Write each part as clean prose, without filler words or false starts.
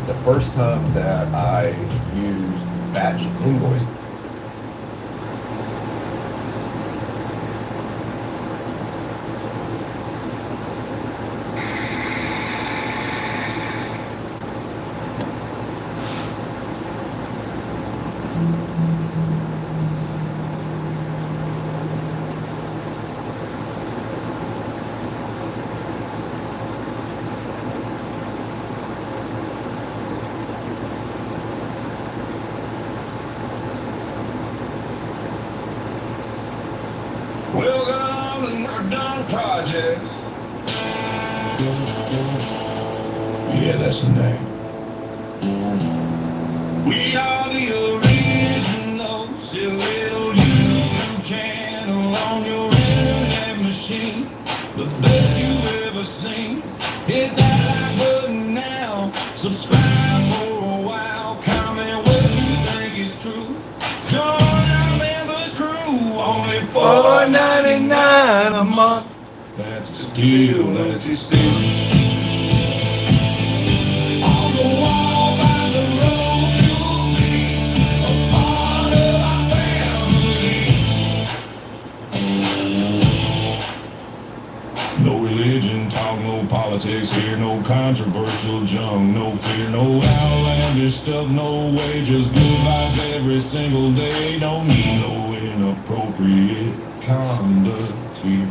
the first time that I used batch invoicing. Welcome to Never Done Projects. Yeah, that's the name. We are the originals, a little YouTube channel on your internet machine. The best you ever seen. Hit that like button now. Subscribe for a while. Comment what you think is true. Join our members crew. Only $4.99 a month. That's a steal, that's a steal. On the wall by the road you'll be a part of our family. No religion, talk no politics here, no controversial junk, no fear, no outlandish stuff, no way, just good vibes every single day. Don't need no inappropriate conduct here.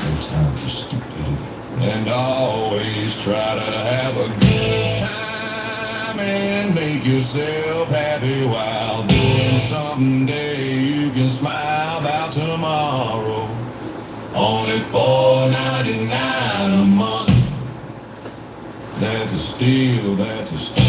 No time for stupidity. And always try to have a good time and make yourself happy while doing something today you can smile about tomorrow. Only $4.99 a month. That's a steal, that's a steal.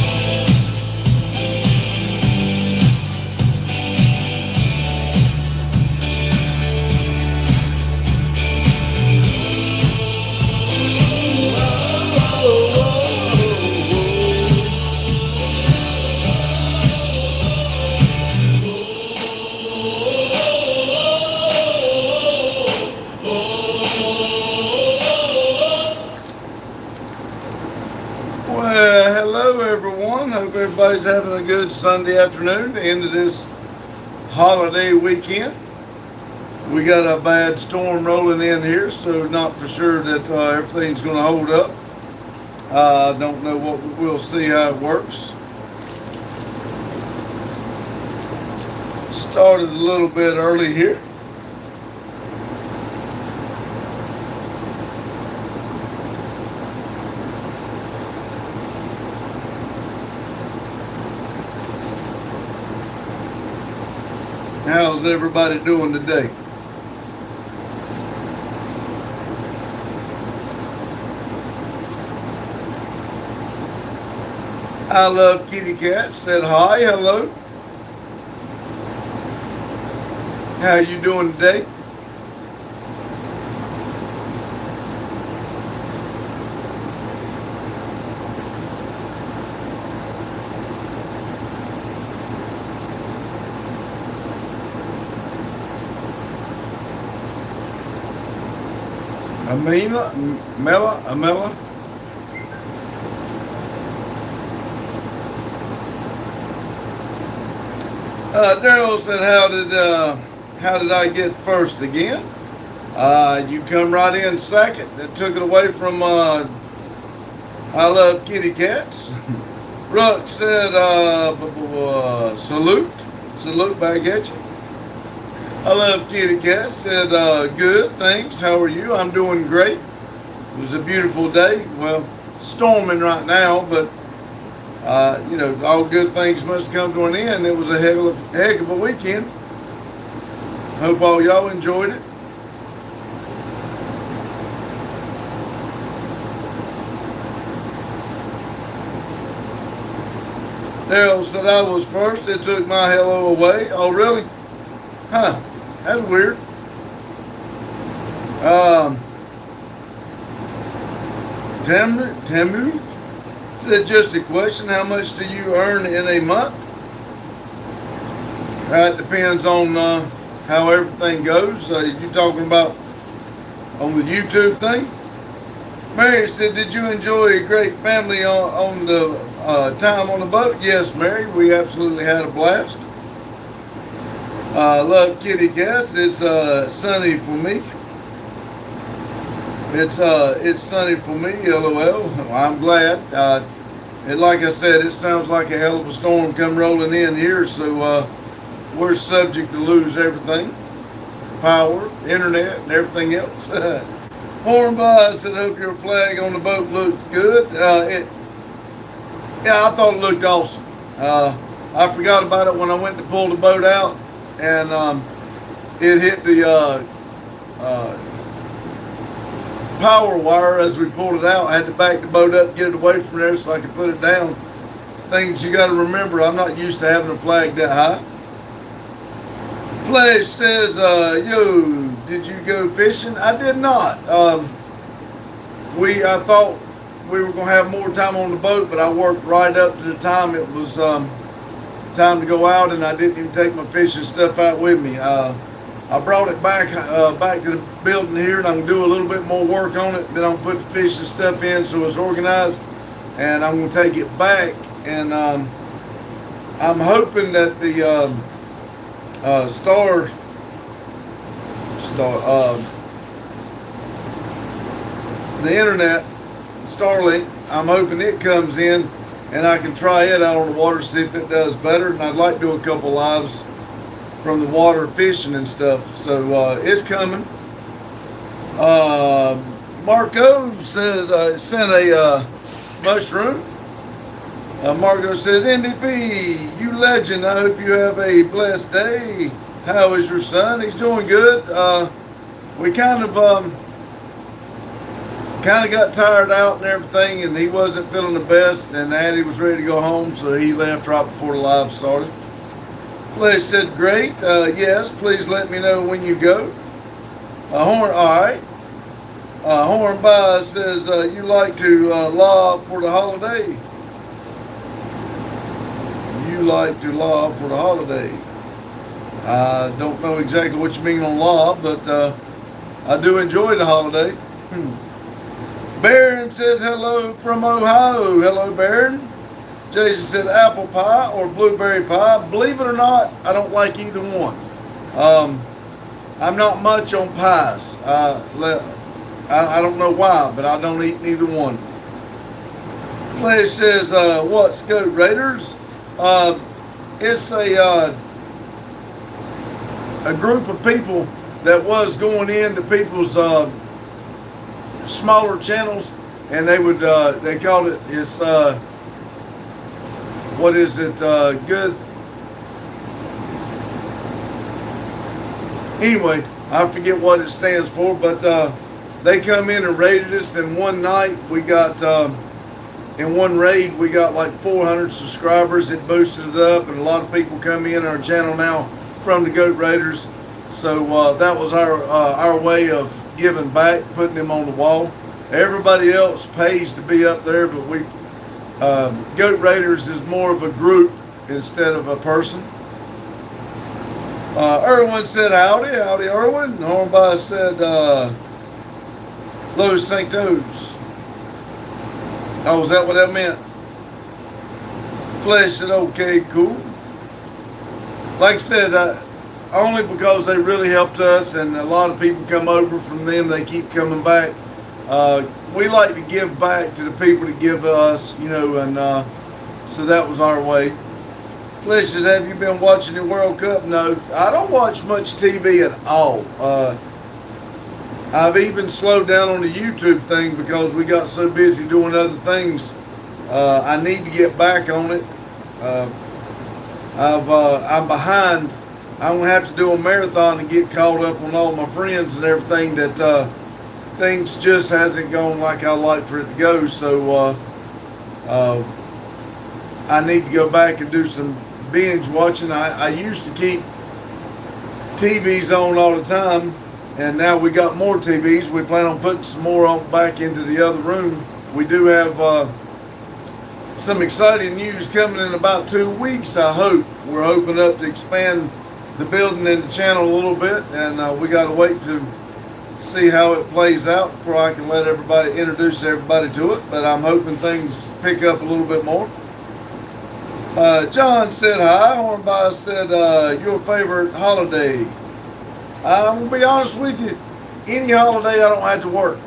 Well, hello everyone. Hope everybody's having a good Sunday afternoon, the end of this holiday weekend. We got a bad storm rolling in here, so not for sure that everything's going to hold up. I don't know what we'll see how it works. Started a little bit early here. How's everybody doing today? I love kitty cats said hi, hello. How you doing today? Amela. Daryl said, how did I get first again? You come right in second. That took it away from I love kitty cats. Ruck said, salute back at you. I love kitty cats said, good, thanks. How are you? I'm doing great. It was a beautiful day. Well, storming right now, but all good things must come to an end. It was a heck of a weekend. Hope all y'all enjoyed it. Daryl said I was first. It took my hello away. Oh, really? Huh. That's weird. Tamu said, just a question, how much do you earn in a month? That depends on how everything goes. You talking about on the YouTube thing? Mary said, did you enjoy a great family on the time on the boat? Yes, Mary, we absolutely had a blast. Love kitty cats. It's sunny for me. It's sunny for me, LOL. Well, I'm glad. And like I said, it sounds like a hell of a storm come rolling in here, so we're subject to lose everything. Power, internet, and everything else. Hornby said, hope your flag on the boat looks good. Yeah, I thought it looked awesome. I forgot about it when I went to pull the boat out, and it hit the power wire as we pulled it out. I had to back the boat up, get it away from there so I could put it down. Things you got to remember, I'm not used to having a flag that high. Flash says, yo, did you go fishing? I did not. I thought we were going to have more time on the boat, but I worked right up to the time it was time to go out, and I didn't even take my fishing stuff out with me. I brought it back to the building here, and I'm going to do a little bit more work on it. Then I'm going to put the fishing stuff in so it's organized, and I'm going to take it back. And I'm hoping that the the internet, Starlink, I'm hoping it comes in and I can try it out on the water, see if it does better. And I'd like to do a couple lives from the water fishing and stuff. So it's coming. Marco says, sent a mushroom. Marco says, NDP, you legend. I hope you have a blessed day. How is your son? He's doing good. We kind of got tired out and everything, and he wasn't feeling the best, and Addie was ready to go home, so he left right before the live started. Flesh said, great. Yes, please let me know when you go. All right. Hornby says, you like to lob for the holiday. You like to lob for the holiday. I don't know exactly what you mean on lob, but I do enjoy the holiday. Baron says hello from Ohio. Hello, Baron. Jason said apple pie or blueberry pie. Believe it or not, I don't like either one. I'm not much on pies. I don't know why, but I don't eat neither one. Flash says, what's Goat Raiders? It's a group of people that was going into people's smaller channels, and they would they called it, it's what is it, good, anyway, I forget what it stands for, but they come in and raided us, and one night we got in one raid we got like 400 subscribers. It boosted it up, and a lot of people come in our channel now from the Goat Raiders. So that was our way of giving back, putting them on the wall. Everybody else pays to be up there, but we Goat Raiders is more of a group instead of a person. Irwin said howdy, howdy Irwin. Hornby said Los Santos. Oh, is that what that meant? Flesh said okay, cool. Like I said, only because they really helped us, and a lot of people come over from them, they keep coming back. We like to give back to the people that give us, you know, and so that was our way. Flesh says, have you been watching the World Cup? No, I don't watch much TV at all. I've even slowed down on the YouTube thing because we got so busy doing other things. I need to get back on it. I'm behind. I'm going to have to do a marathon and get caught up on all my friends and everything, that things just hasn't gone like I like for it to go. So I need to go back and do some binge watching. I used to keep TVs on all the time, and now we got more TVs. We plan on putting some more on back into the other room. We do have some exciting news coming in about 2 weeks, I hope. We're hoping up to expand the building and the channel a little bit, and we got to wait to see how it plays out before I can let everybody introduce everybody to it. But I'm hoping things pick up a little bit more. John said hi. Hornby said your favorite holiday. I'm gonna be honest with you. Any holiday I don't have to work.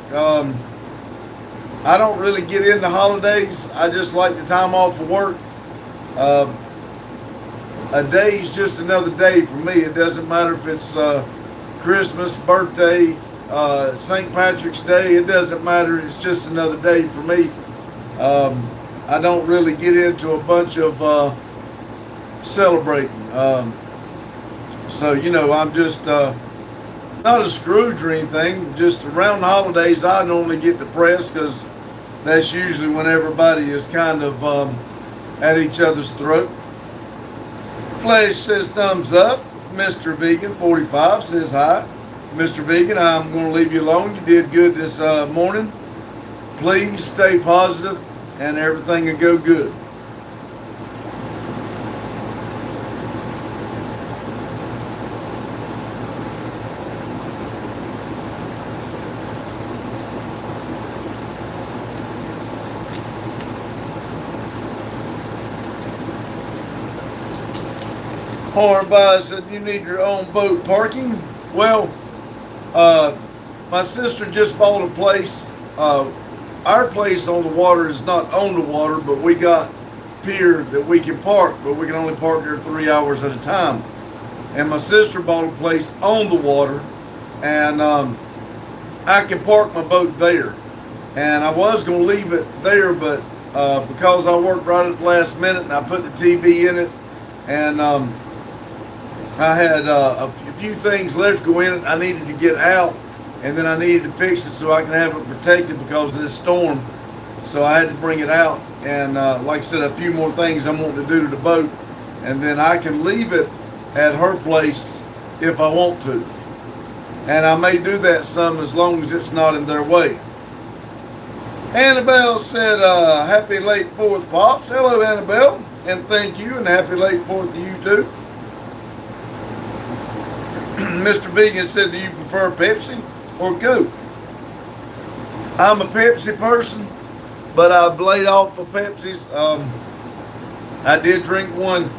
I don't really get into holidays. I just like the time off of work. A day is just another day for me. It doesn't matter if it's Christmas, birthday, St. Patrick's Day. It doesn't matter. It's just another day for me. I don't really get into a bunch of celebrating. So, you know, I'm just not a Scrooge or anything. Just around the holidays, I normally get depressed because that's usually when everybody is kind of at each other's throat. Flash says thumbs up. Mr. Vegan 45 says hi. Mr. Vegan, I'm going to leave you alone. You did good this morning. Please stay positive and everything will go good. Hornby said you need your own boat parking. Well, my sister just bought a place. Our place on the water is not on the water, but we got pier that we can park, but we can only park there 3 hours at a time. And my sister bought a place on the water, and I can park my boat there. And I was going to leave it there, but because I worked right at the last minute and I put the TV in it, and I had a few things left to go in it. I needed to get out, and then I needed to fix it so I can have it protected because of this storm. So I had to bring it out, and like I said, a few more things I'm wanting to do to the boat, and then I can leave it at her place if I want to. And I may do that some as long as it's not in their way. Annabelle said, happy late 4th, Pops. Hello, Annabelle, and thank you, and happy late 4th to you too. Mr. Vegan said, do you prefer Pepsi or Coke? I'm a Pepsi person, but I've laid off of Pepsis. I did drink one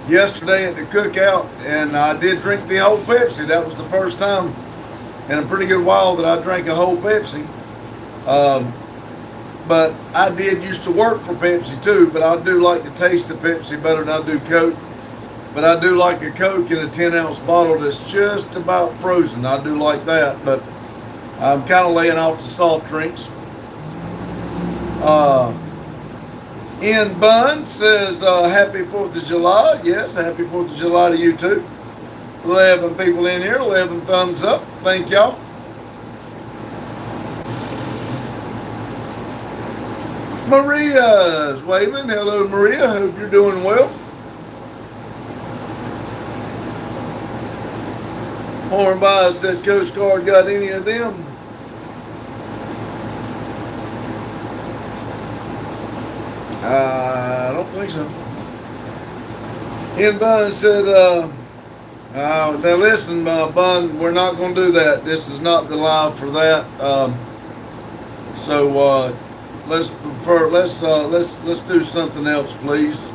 yesterday at the cookout, and I did drink the whole Pepsi. That was the first time in a pretty good while that I drank a whole Pepsi. But I did used to work for Pepsi too, but I do like the taste of Pepsi better than I do Coke. But I do like a Coke in a 10-ounce bottle that's just about frozen. I do like that, but I'm kind of laying off the soft drinks. N Bun says, happy 4th of July. Yes, happy 4th of July to you too. 11 people in here, 11 thumbs up. Thank y'all. Maria's waving. Hello, Maria. Hope you're doing well. Hornby said, Coast Guard got any of them? I don't think so. N Bun said, now listen, Bun, we're not going to do that. This is not the live for that. So let's do something else, please.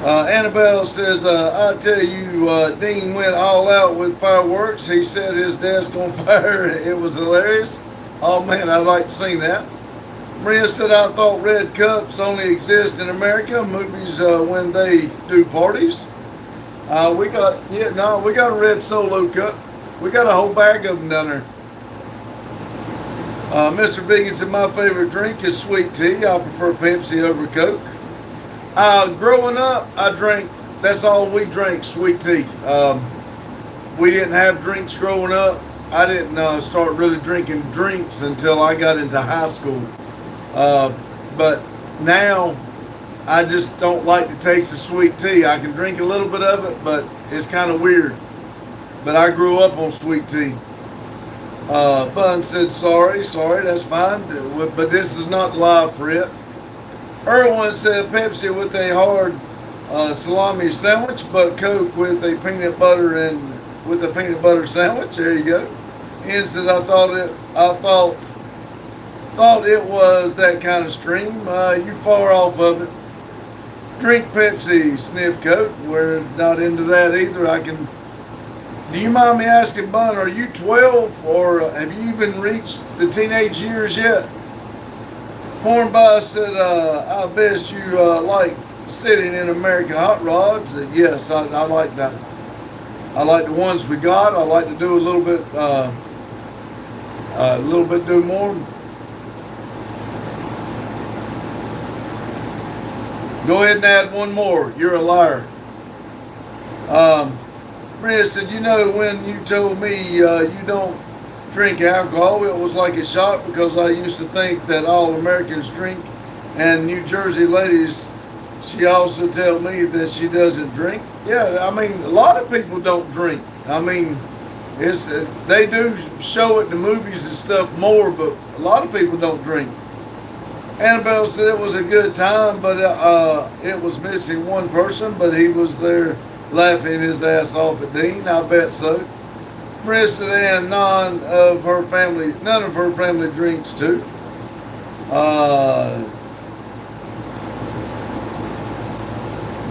Annabelle says, I tell you, Dean went all out with fireworks. He set his desk on fire. It was hilarious. Oh man, I'd like to see that. Maria said, I thought red cups only exist in America, movies when they do parties. We got a red Solo cup. We got a whole bag of them down there. Mr. Vegan said, my favorite drink is sweet tea. I prefer Pepsi over Coke. Growing up, that's all we drank, sweet tea. We didn't have drinks growing up. I didn't start really drinking drinks until I got into high school. But now, I just don't like the taste of sweet tea. I can drink a little bit of it, but it's kind of weird. But I grew up on sweet tea. Bun said, sorry, that's fine, but this is not live for it. Erwin said Pepsi with a hard salami sandwich, but Coke with a peanut butter sandwich. There you go. Ian said I thought it was that kind of stream. You far off of it. Drink Pepsi, sniff Coke. We're not into that either. Do you mind me asking, Bun, are you 12 or have you even reached the teenage years yet? Hornby said, I bet you like sitting in American hot rods. Yes, I like that. I like the ones we got. I like to do a little bit do more. Go ahead and add one more. You're a liar. Maria said, you know, when you told me you don't drink alcohol, it was like a shock because I used to think that all Americans drink. And New Jersey ladies, she also told me that she doesn't drink. Yeah, I mean, a lot of people don't drink. I mean, they do show it in the movies and stuff more, but a lot of people don't drink. Annabelle said it was a good time, but it was missing one person, but he was there laughing his ass off at Dean. I bet so. Marissa and none of her family drinks too.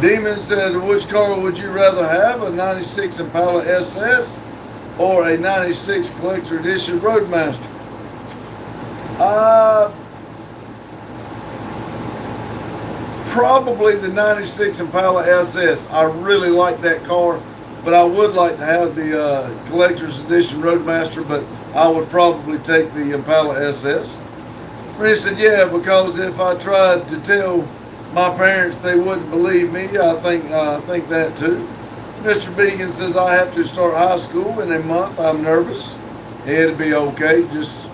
Demon said, which car would you rather have, a 96 Impala SS or a 96 Collector Edition Roadmaster? Probably the 96 Impala SS. I really like that car, but I would like to have the Collector's Edition Roadmaster, but I would probably take the Impala SS. Rennie said, yeah, because if I tried to tell my parents, they wouldn't believe me. I think that too. Mr. Began says, I have to start high school in a month. I'm nervous. It'll be okay. Just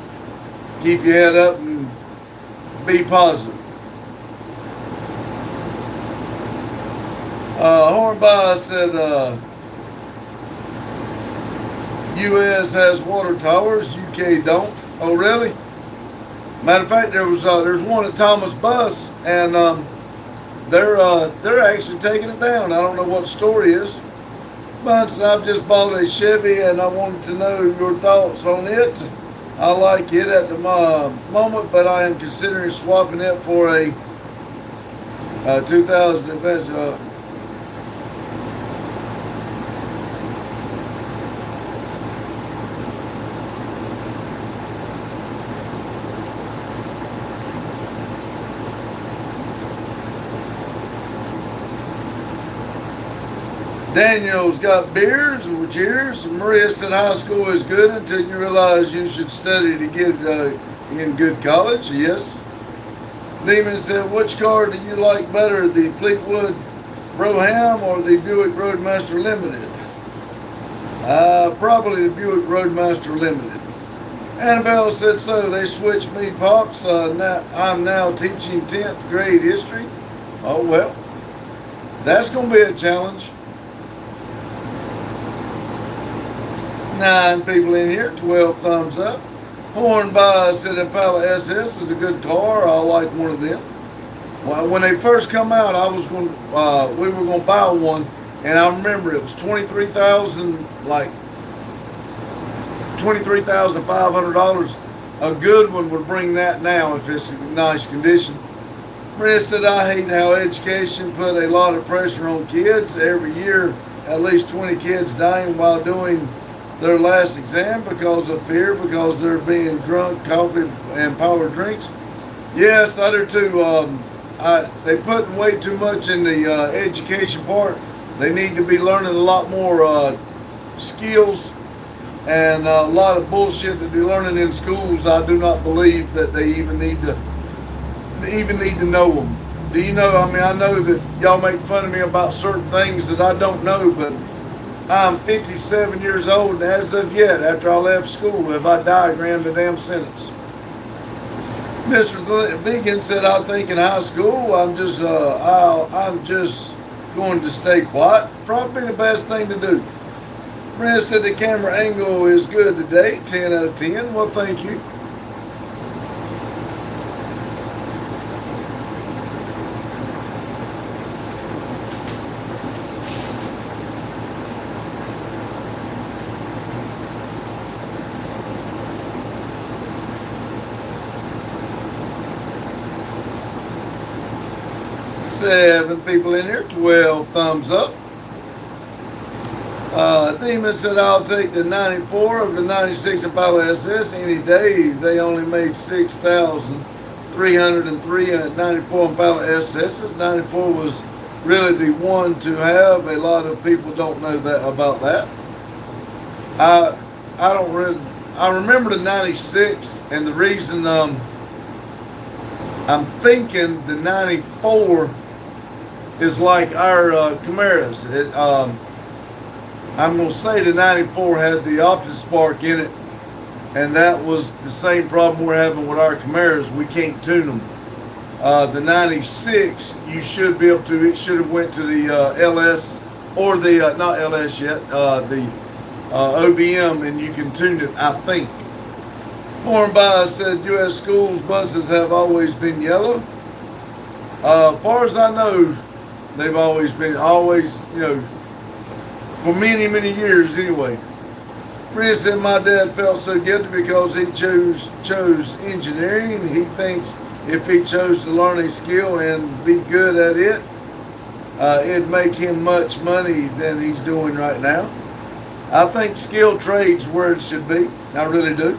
keep your head up and be positive. Hornby said, U.S. has water towers, UK don't. Oh, really? Matter of fact, there's one at Thomas Bus, and they're actually taking it down. I don't know what the story is. But I've just bought a Chevy, and I wanted to know your thoughts on it. I like it at the moment, but I am considering swapping it for a 2000 Adventure. Daniel's got beers and cheers. Maria said high school is good until you realize you should study to get in good college. Yes. Lehman said, which car do you like better, the Fleetwood Brougham or the Buick Roadmaster Limited? Probably the Buick Roadmaster Limited. Annabelle said, so they switched me, Pops. I'm now teaching 10th grade history. Oh, well, that's going to be a challenge. 9 people in here, 12 thumbs up. Hornby said Impala SS is a good car. I like one of them. Well, when they first come out, we were going to buy one, and I remember it was $23,500. A good one would bring that now if it's in nice condition. Maria said, I hate how education put a lot of pressure on kids. Every year, at least 20 kids dying while doing their last exam because of fear, because they're being drunk coffee and power drinks. Yes, I do too. They put way too much in the education part. They need to be learning a lot more skills, and a lot of bullshit that they're learning in schools. I do not believe that they even need to know them. Do you know? I mean, I know that y'all make fun of me about certain things that I don't know, but I'm 57 years old, and as of yet, after I left school, have I diagrammed a damn sentence. Mr. Vegan said, I think in high school, I'm just going to stay quiet. Probably the best thing to do. Maria said the camera angle is good today, 10 out of 10. Well, thank you. Seven people in here, 12 thumbs up. Demon said, I'll take the 94 of the 96 Impala SS any day. They only made 6,303 at 94 Impala SSs. 94 was really the one to have. A lot of people don't know that about that. I remember the 96, and the reason I'm thinking the 94 is like our Camaros. I'm going to say the 94 had the OptiSpark in it, and that was the same problem we're having with our Camaros. We can't tune them. The 96, you should be able to, it should have went to the LS, or the, not LS yet, the OBM, and you can tune it, I think. Hornby said, U.S. schools buses have always been yellow. As far as I know, they've always been, for many, many years anyway. Maria said, my dad felt so guilty because he chose engineering. He thinks if he chose to learn a skill and be good at it, it'd make him much money than he's doing right now. I think skilled trades where it should be. I really do.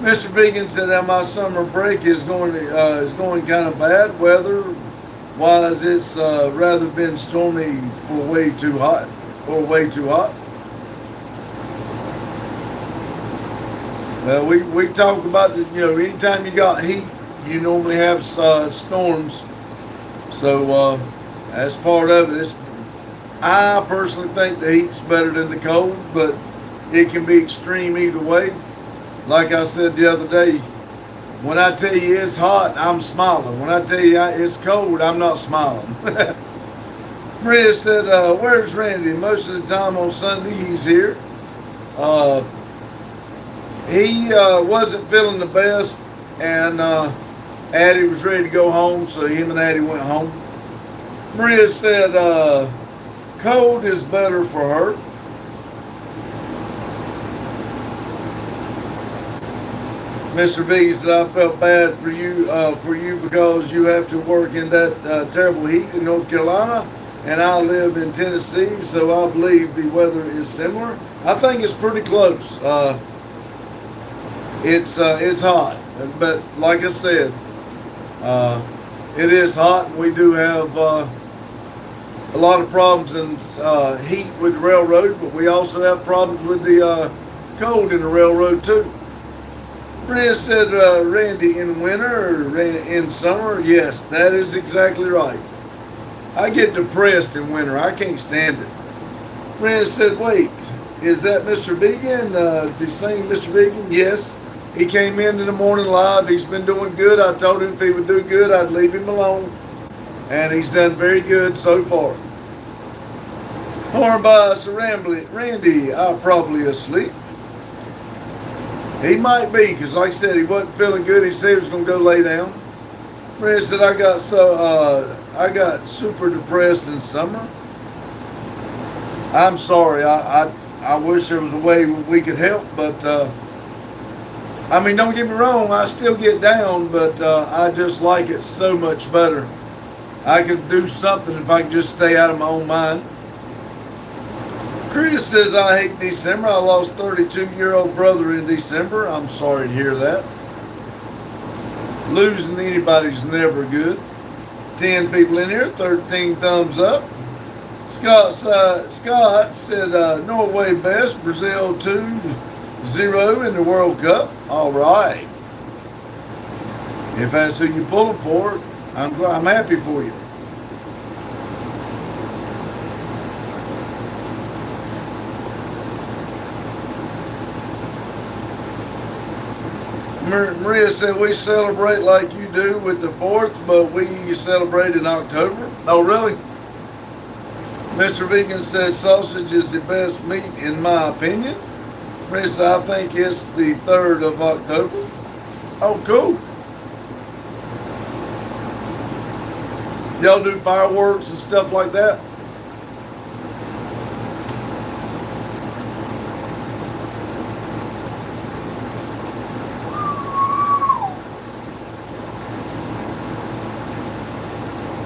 Mr. Vegan said that my summer break is going kind of bad weather-wise. It's rather been stormy for way too hot. Well, we talked about the, anytime you got heat, you normally have storms. So that's part of it. I personally think the heat's better than the cold, but it can be extreme either way. Like I said the other day, when I tell you it's hot, I'm smiling. When I tell you it's cold, I'm not smiling. Maria said, where's Randy? Most of the time on Sunday, he's here. He wasn't feeling the best, and Addie was ready to go home, so him and Addie went home. Maria said, cold is better for her. Mr. V said, I felt bad for you because you have to work in that terrible heat in North Carolina, and I live in Tennessee, so I believe the weather is similar. I think it's pretty close. It's hot, but like I said, it is hot. We do have a lot of problems in heat with the railroad, but we also have problems with the cold in the railroad too. Maria said, Randy, in winter or in summer? Yes, that is exactly right. I get depressed in winter. I can't stand it. Maria said, wait, is that Mr. Vegan, the same Mr. Vegan? Yes. He came in the morning live. He's been doing good. I told him if he would do good, I'd leave him alone. And he's done very good so far. Hornby said, Randy, I'm probably asleep. He might be, because like I said, he wasn't feeling good. He said he was going to go lay down. Maria said, I got super depressed in summer. I'm sorry. I wish there was a way we could help, but I mean, don't get me wrong. I still get down, but I just like it so much better. I could do something if I could just stay out of my own mind. Chris says, I hate December. I lost 32-year-old brother in December. I'm sorry to hear that. Losing anybody's never good. 10 people in here, 13 thumbs up. Scott said, Norway best, Brazil 2-0 in the World Cup. All right. If that's who you pulling for, I'm happy for you. Maria said, we celebrate like you do with the 4th, but we celebrate in October. Oh, really? Mr. Vegan says sausage is the best meat in my opinion. Maria said, I think it's the 3rd of October. Oh, cool. Y'all do fireworks and stuff like that?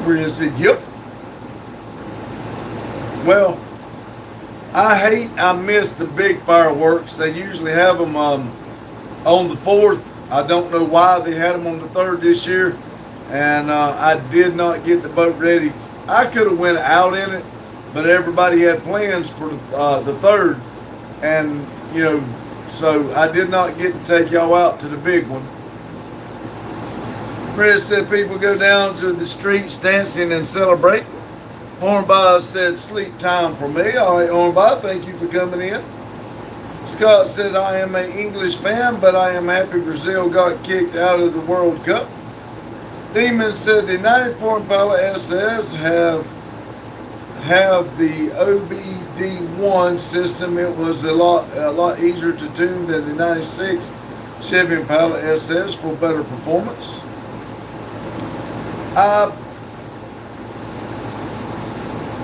Maria said, yep. Well, I miss the big fireworks. They usually have them on the 4th. I don't know why they had them on the 3rd this year. And I did not get the boat ready. I could have went out in it, but everybody had plans for the 3rd. And, you know, so I did not get to take y'all out to the big one. Chris said people go down to the streets dancing and celebrating. Hornby said sleep time for me. All right, Hornby, thank you for coming in. Scott said I am an English fan, but I am happy Brazil got kicked out of the World Cup. Demon said the 94 Impala SS have the OBD1 system. It was a lot easier to tune than the 96 Chevy Impala SS for better performance.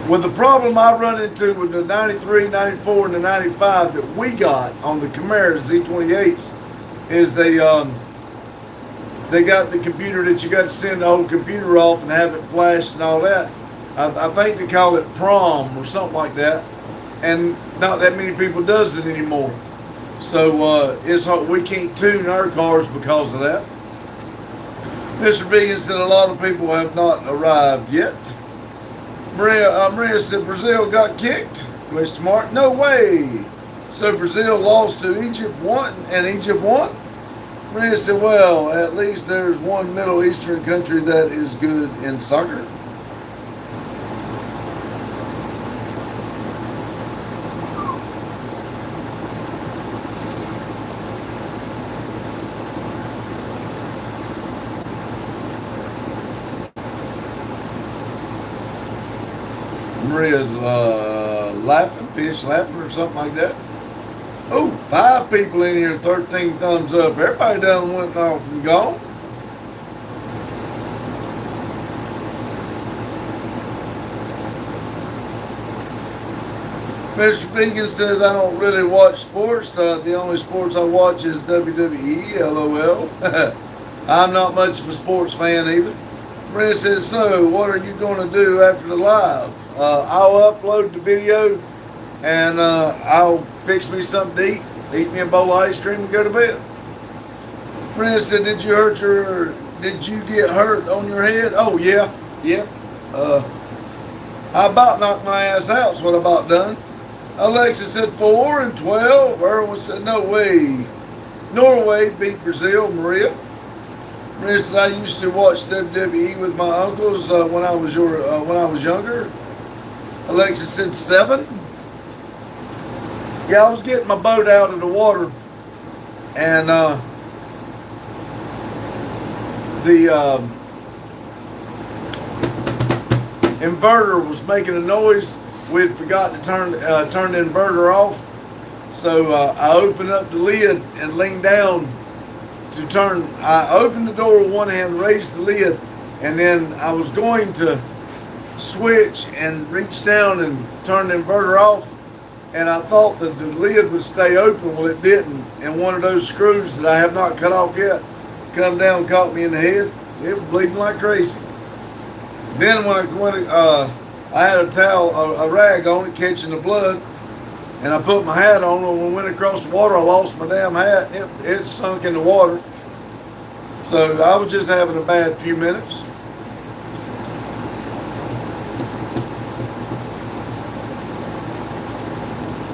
With the problem I run into with the 93, 94, and the 95 that we got on the Camaro Z28s is they got the computer that you got to send the whole computer off and have it flash and all that. I think they call it PROM or something like that, and not that many people does it anymore. So it's hard. We can't tune our cars because of that. Mr. Vegan said a lot of people have not arrived yet. Maria said Brazil got kicked? Question mark. No way. So Brazil lost to Egypt and Egypt won? Maria said, well, at least there's one Middle Eastern country that is good in soccer. Maria's laughing or something like that. Oh, 5 people in here, 13 thumbs up. Everybody done went off and gone. Mr. Vegan says, I don't really watch sports. The only sports I watch is WWE, LOL. I'm not much of a sports fan either. Maria says, so what are you going to do after the live? I'll upload the video and I'll fix me something to eat me a bowl of ice cream and go to bed. Maria said, did you get hurt on your head? Oh, yeah. I about knocked my ass out, is what I about done. Alexa said 4 and 12. Erwin said, no way. Norway beat Brazil, Maria. Maria said, I used to watch WWE with my uncles when I was younger. Alexa said 7. Yeah, I was getting my boat out of the water, and the inverter was making a noise. We'd forgot to turn the inverter off, so I opened up the lid and leaned down to turn. I opened the door with one hand, raised the lid, and then I was going to switch and reach down and turn the inverter off, and I thought that the lid would stay open. Well, it didn't, and one of those screws that I have not cut off yet come down and caught me in the head. It was bleeding like crazy. Then when I had a towel, a rag on it catching the blood, and I put my hat on, and when we went across the water, I lost my damn hat. It sunk in the water. So I was just having a bad few minutes.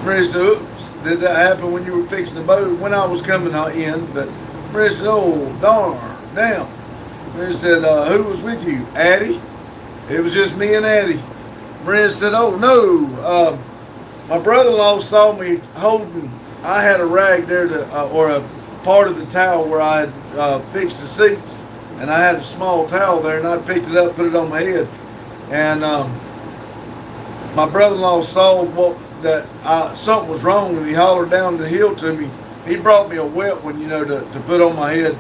Maria said, oops, did that happen when you were fixing the boat? When I was coming in, but Maria said, oh, damn. Maria said, who was with you? Addie? It was just me and Addie. Maria said, oh, no. My brother-in-law saw me holding, I had a rag there or a part of the towel where I had fixed the seats, and I had a small towel there, and I picked it up, put it on my head, and my brother-in-law saw that something was wrong, and he hollered down the hill to me. He brought me a wet one, to put on my head.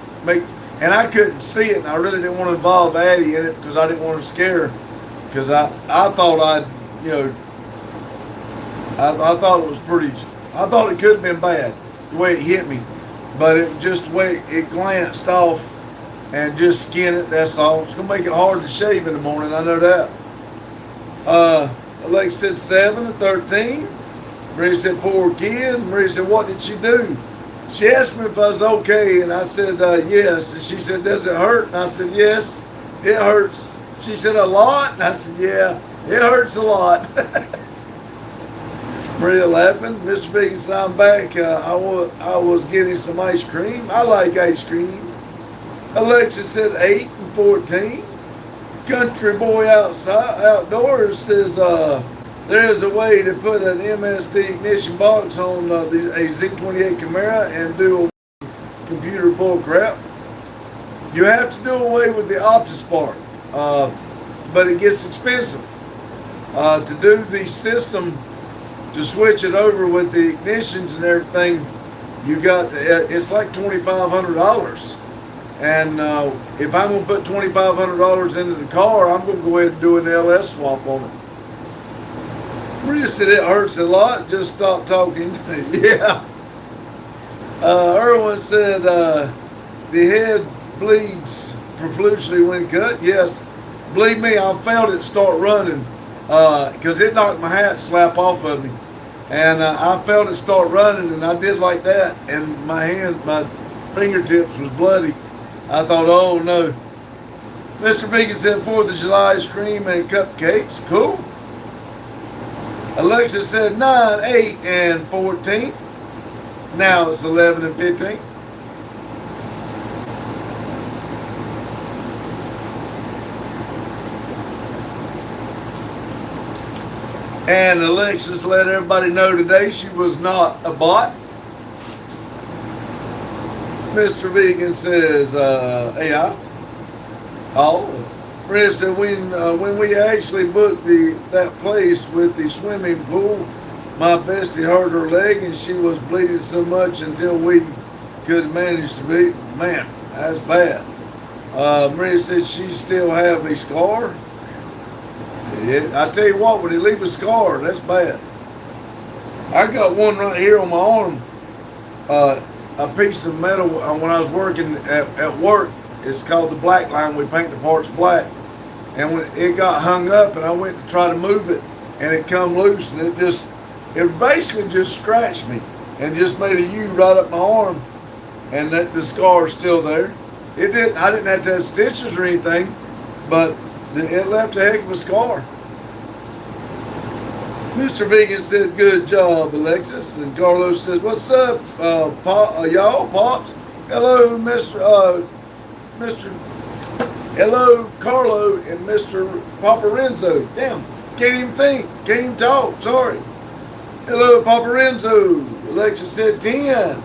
And I couldn't see it, and I really didn't want to involve Addie in it because I didn't want to scare her. Because I thought I thought it was I thought it could have been bad, the way it hit me. But it was just the way it glanced off and just skin it, that's all. It's going to make it hard to shave in the morning, I know that. Alexa said 7 and 13. Maria said, poor kid. Maria said, what did she do? She asked me if I was okay, and I said, yes. And she said, does it hurt? And I said, yes, it hurts. She said, a lot? And I said, yeah, it hurts a lot. Maria laughing. Mr. Biggins said, I'm back. I was getting some ice cream. I like ice cream. Alexa said 8 and 14. Country boy outdoors says, there is a way to put an MSD ignition box on a Z28 Camaro and do a computer bull crap. You have to do away with the OptiSpark, but it gets expensive. To do the system, to switch it over with the ignitions and everything, it's like $2,500. And if I'm going to put $2,500 into the car, I'm going to go ahead and do an LS swap on it. Maria said it hurts a lot. Just stop talking. Yeah. Erwin said the head bleeds profusely when cut. Yes. Believe me, I felt it start running because it knocked my hat slap off of me. And I felt it start running, and I did like that. And my fingertips was bloody. I thought, oh no. Mr. Beacon said 4th of July ice cream and cupcakes. Cool. Alexa said 9, 8, and 14. Now it's 11 and 15. And Alexis let everybody know today she was not a bot. Mr. Vegan says AI. Oh. Maria said when we actually booked that place with the swimming pool, my bestie hurt her leg and she was bleeding so much until we could manage to be. Man, that's bad. Maria said she still have a scar. Yeah, I tell you what, when you leave a scar, that's bad. I got one right here on my arm. A piece of metal when I was working at work. It's called the black line. We paint the parts black. And when it got hung up and I went to try to move it and it come loose and it basically just scratched me and just made a U right up my arm, and the scar is still there. I didn't have to have stitches or anything, but it left a heck of a scar. Mr. Vegan said, good job, Alexis. And Carlos says, what's up, y'all, Pops? Hello, hello, Carlo and Mr. Paparenzo. Damn, can't even think, can't even talk, sorry. Hello, Paparenzo. Alexis said 10.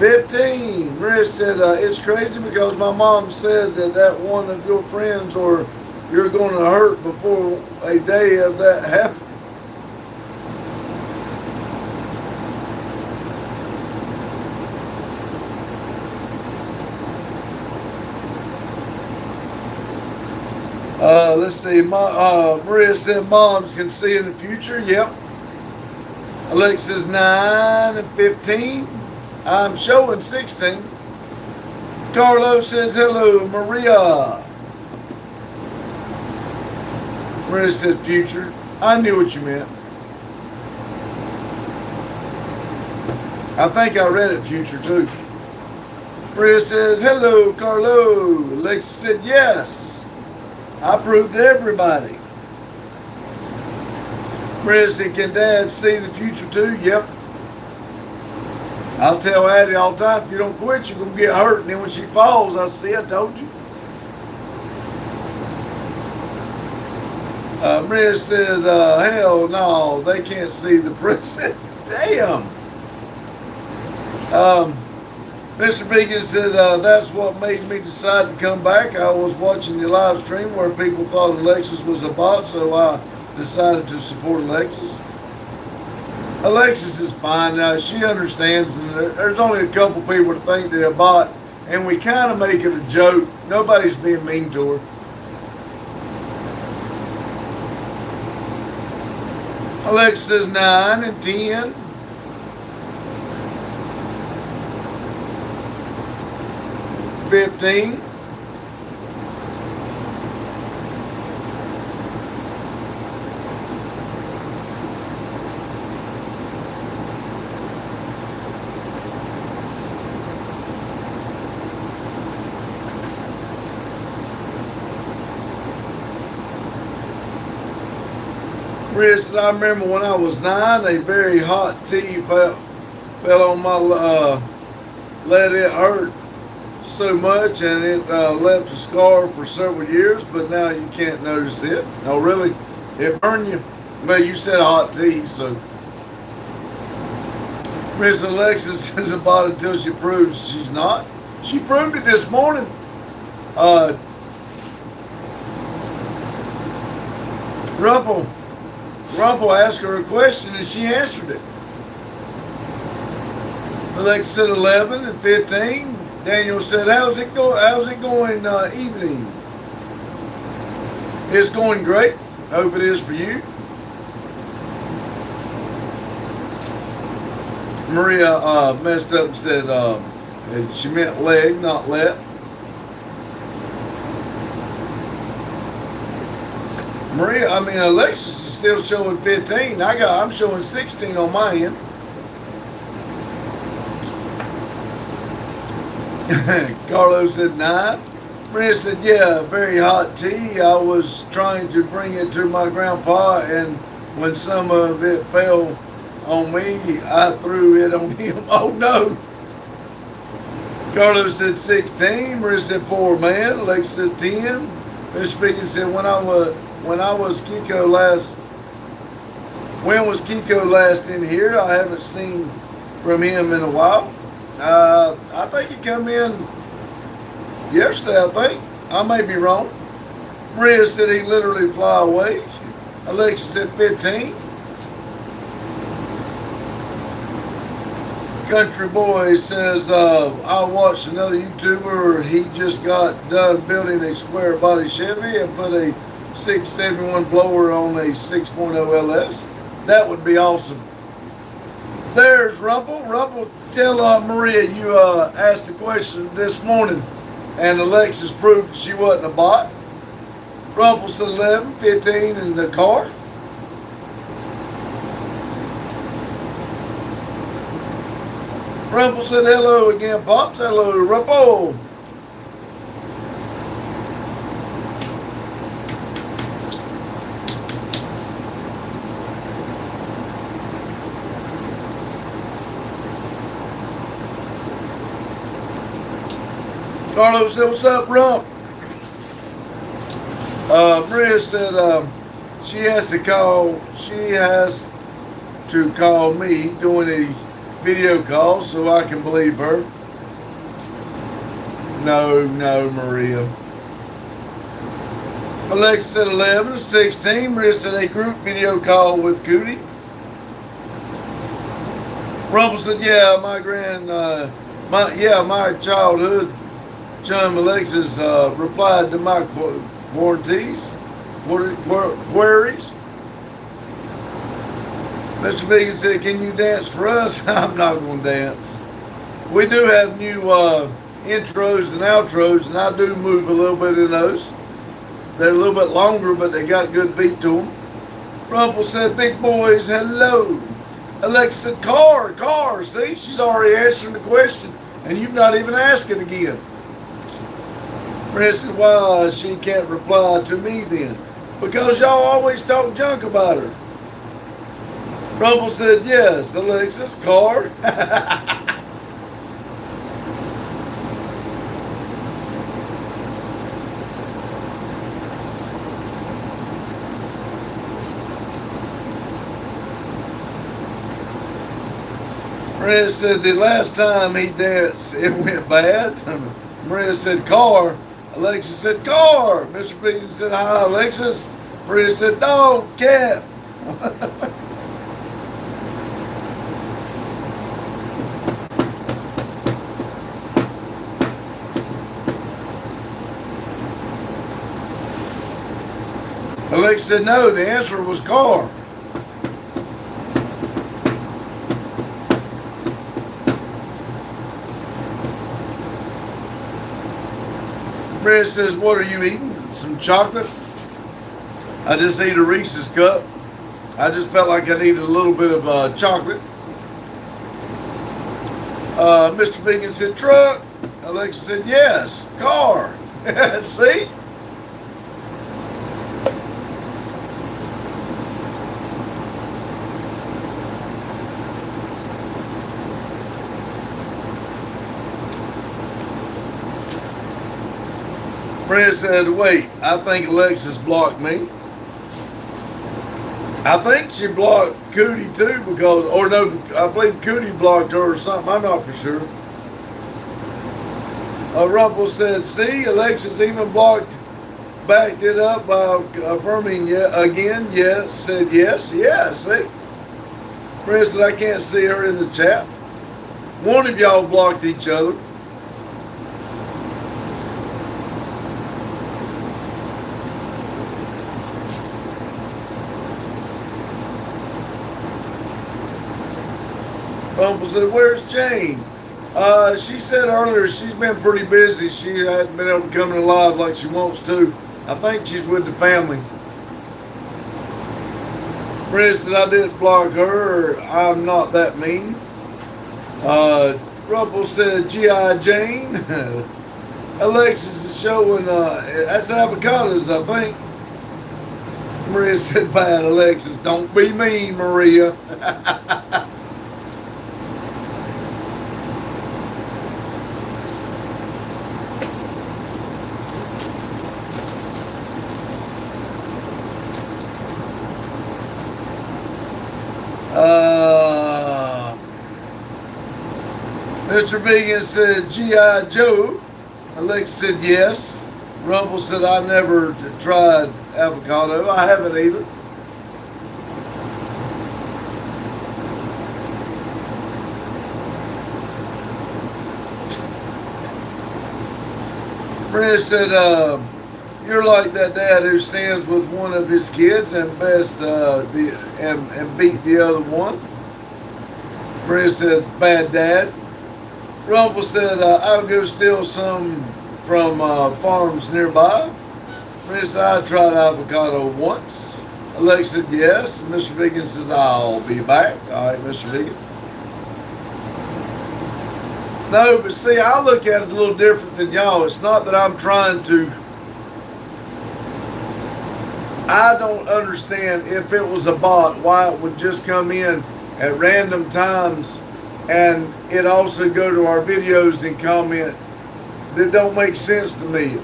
15. Maria said, it's crazy because my mom said that one of your friends or you're going to hurt before a day of that happened. Let's see. Maria said moms can see in the future. Yep. Alexis 9 and 15. I'm showing 16. Carlos says hello, Maria. Maria said future. I knew what you meant. I think I read it future too. Maria says hello, Carlo. Alexis said yes. I proved to everybody. Maria said, can Dad see the future too? Yep. I'll tell Addie all the time, if you don't quit, you're going to get hurt. And then when she falls, I see, I told you. Maria says, hell no, they can't see the present. Damn. Mr. Beacon said, that's what made me decide to come back. I was watching the live stream where people thought Alexis was a bot, so I decided to support Alexis. Alexis is fine now. She understands, and there's only a couple people that think they're a bot, and we kind of make it a joke. Nobody's being mean to her. Alexis is 9 and 10. $15. Maria said, I remember when I was 9, a very hot tea fell on my leg. It hurt so much, and it left a scar for several years, but now you can't notice it. Oh, really? It burned you? Well, you said hot tea, so. Miss Alexis is a bot until she proves she's not. She proved it this morning. Rumple asked her a question and she answered it. Alexis said 11 and 15. Daniel said, how's it going evening? It's going great. Hope it is for you. Maria messed up and said she meant leg, not let. Alexis is still showing 15. I'm showing 16 on my end. Carlos said 9. Maria said, yeah, very hot tea. I was trying to bring it to my grandpa, and when some of it fell on me, I threw it on him. Oh no. Carlos said 16. Maria said, poor man. Alexis said 10. Mr. Beacon said, when was Kiko last in here? I haven't seen from him in a while. I think he come in yesterday, I think. I may be wrong. Maria said he literally fly away. Alexis said 15. Country Boy says, I watched another YouTuber. He just got done building a square body Chevy and put a 671 blower on a 6.0 LS. That would be awesome. There's Rumple. Rumple, tell Maria you asked a question this morning and Alexis proved that she wasn't a bot. Rumple said 11, 15 in the car. Rumple said hello again, Pops. Hello, Rumple. Carlos said, what's up, Rump? Maria said she has to call me doing a video call so I can believe her. No, Maria. Alexa said 11, 16. Maria said a group video call with Cootie. Rumble said, yeah, my childhood chum Alexis replied to my queries. Mr. Beacon said, can you dance for us? I'm not going to dance. We do have new intros and outros, and I do move a little bit in those. They're a little bit longer, but they got good beat to them. Rumple said, big boys, hello. Alexa said, car. See, she's already answering the question, and you've not even asked it again. Maria said, why she can't reply to me then? Because y'all always talk junk about her. Rumble said, yes, Alexis, car. Maria said the last time he danced, it went bad. Maria said, car. Alexis said, car. Mr. Bean said, hi, Alexis. Maria said, dog, cat. Alexis said, no, the answer was car. Maria says, what are you eating? Some chocolate? I just ate a Reese's cup. I just felt like I needed a little bit of chocolate. Mr. Vegan said, truck. Alexa said, yes. Car. See? Maria said, wait, I think Alexis blocked me. I think she blocked Cootie too because, or no, I believe Cootie blocked her or something. I'm not for sure. Rumpel said, see, Alexis even backed it up by affirming again, yes, said yes, see. Maria said, I can't see her in the chat. One of y'all blocked each other. Rumpel said, where's Jane? She said earlier she's been pretty busy. She hasn't been able to come in live like she wants to. I think she's with the family. Maria said, I didn't block her. I'm not that mean. Rumpel said, G.I. Jane. Alexis is showing, that's avocados, I think. Maria said, bad, Alexis. Don't be mean, Maria. Mr. Vegan said, G.I. Joe. Alex said, yes. Rumble said, I never tried avocado. I haven't either. Brenda said, you're like that dad who stands with one of his kids and and beat the other one. Brenda said, bad dad. Rumble said, I'll go steal some from farms nearby. Brenda said, I tried avocado once. Alex said, yes. And Mr. Vegan says, I'll be back. All right, Mr. Vegan. No, but see, I look at it a little different than y'all. It's not that I'm trying to. I don't understand if it was a bot, why it would just come in at random times and it also go to our videos and comment. That don't make sense to me.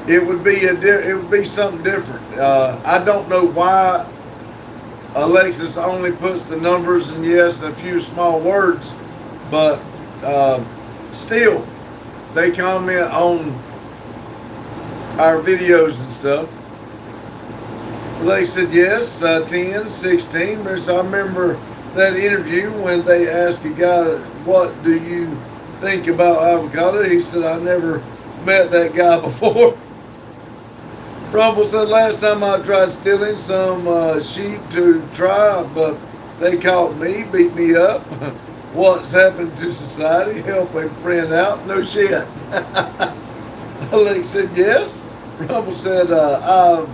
It would be something different. I don't know why Alexis only puts the numbers and yes and a few small words, but still they comment on our videos and stuff. They said yes, 10, 16. I remember that interview when they asked a guy, what do you think about avocado? He said, I never met that guy before. Rumble said, last time I tried stealing some sheep to try, but they caught me, beat me up. What's happened to society? Help a friend out? No shit. Alex said, yes. Rumble said, I've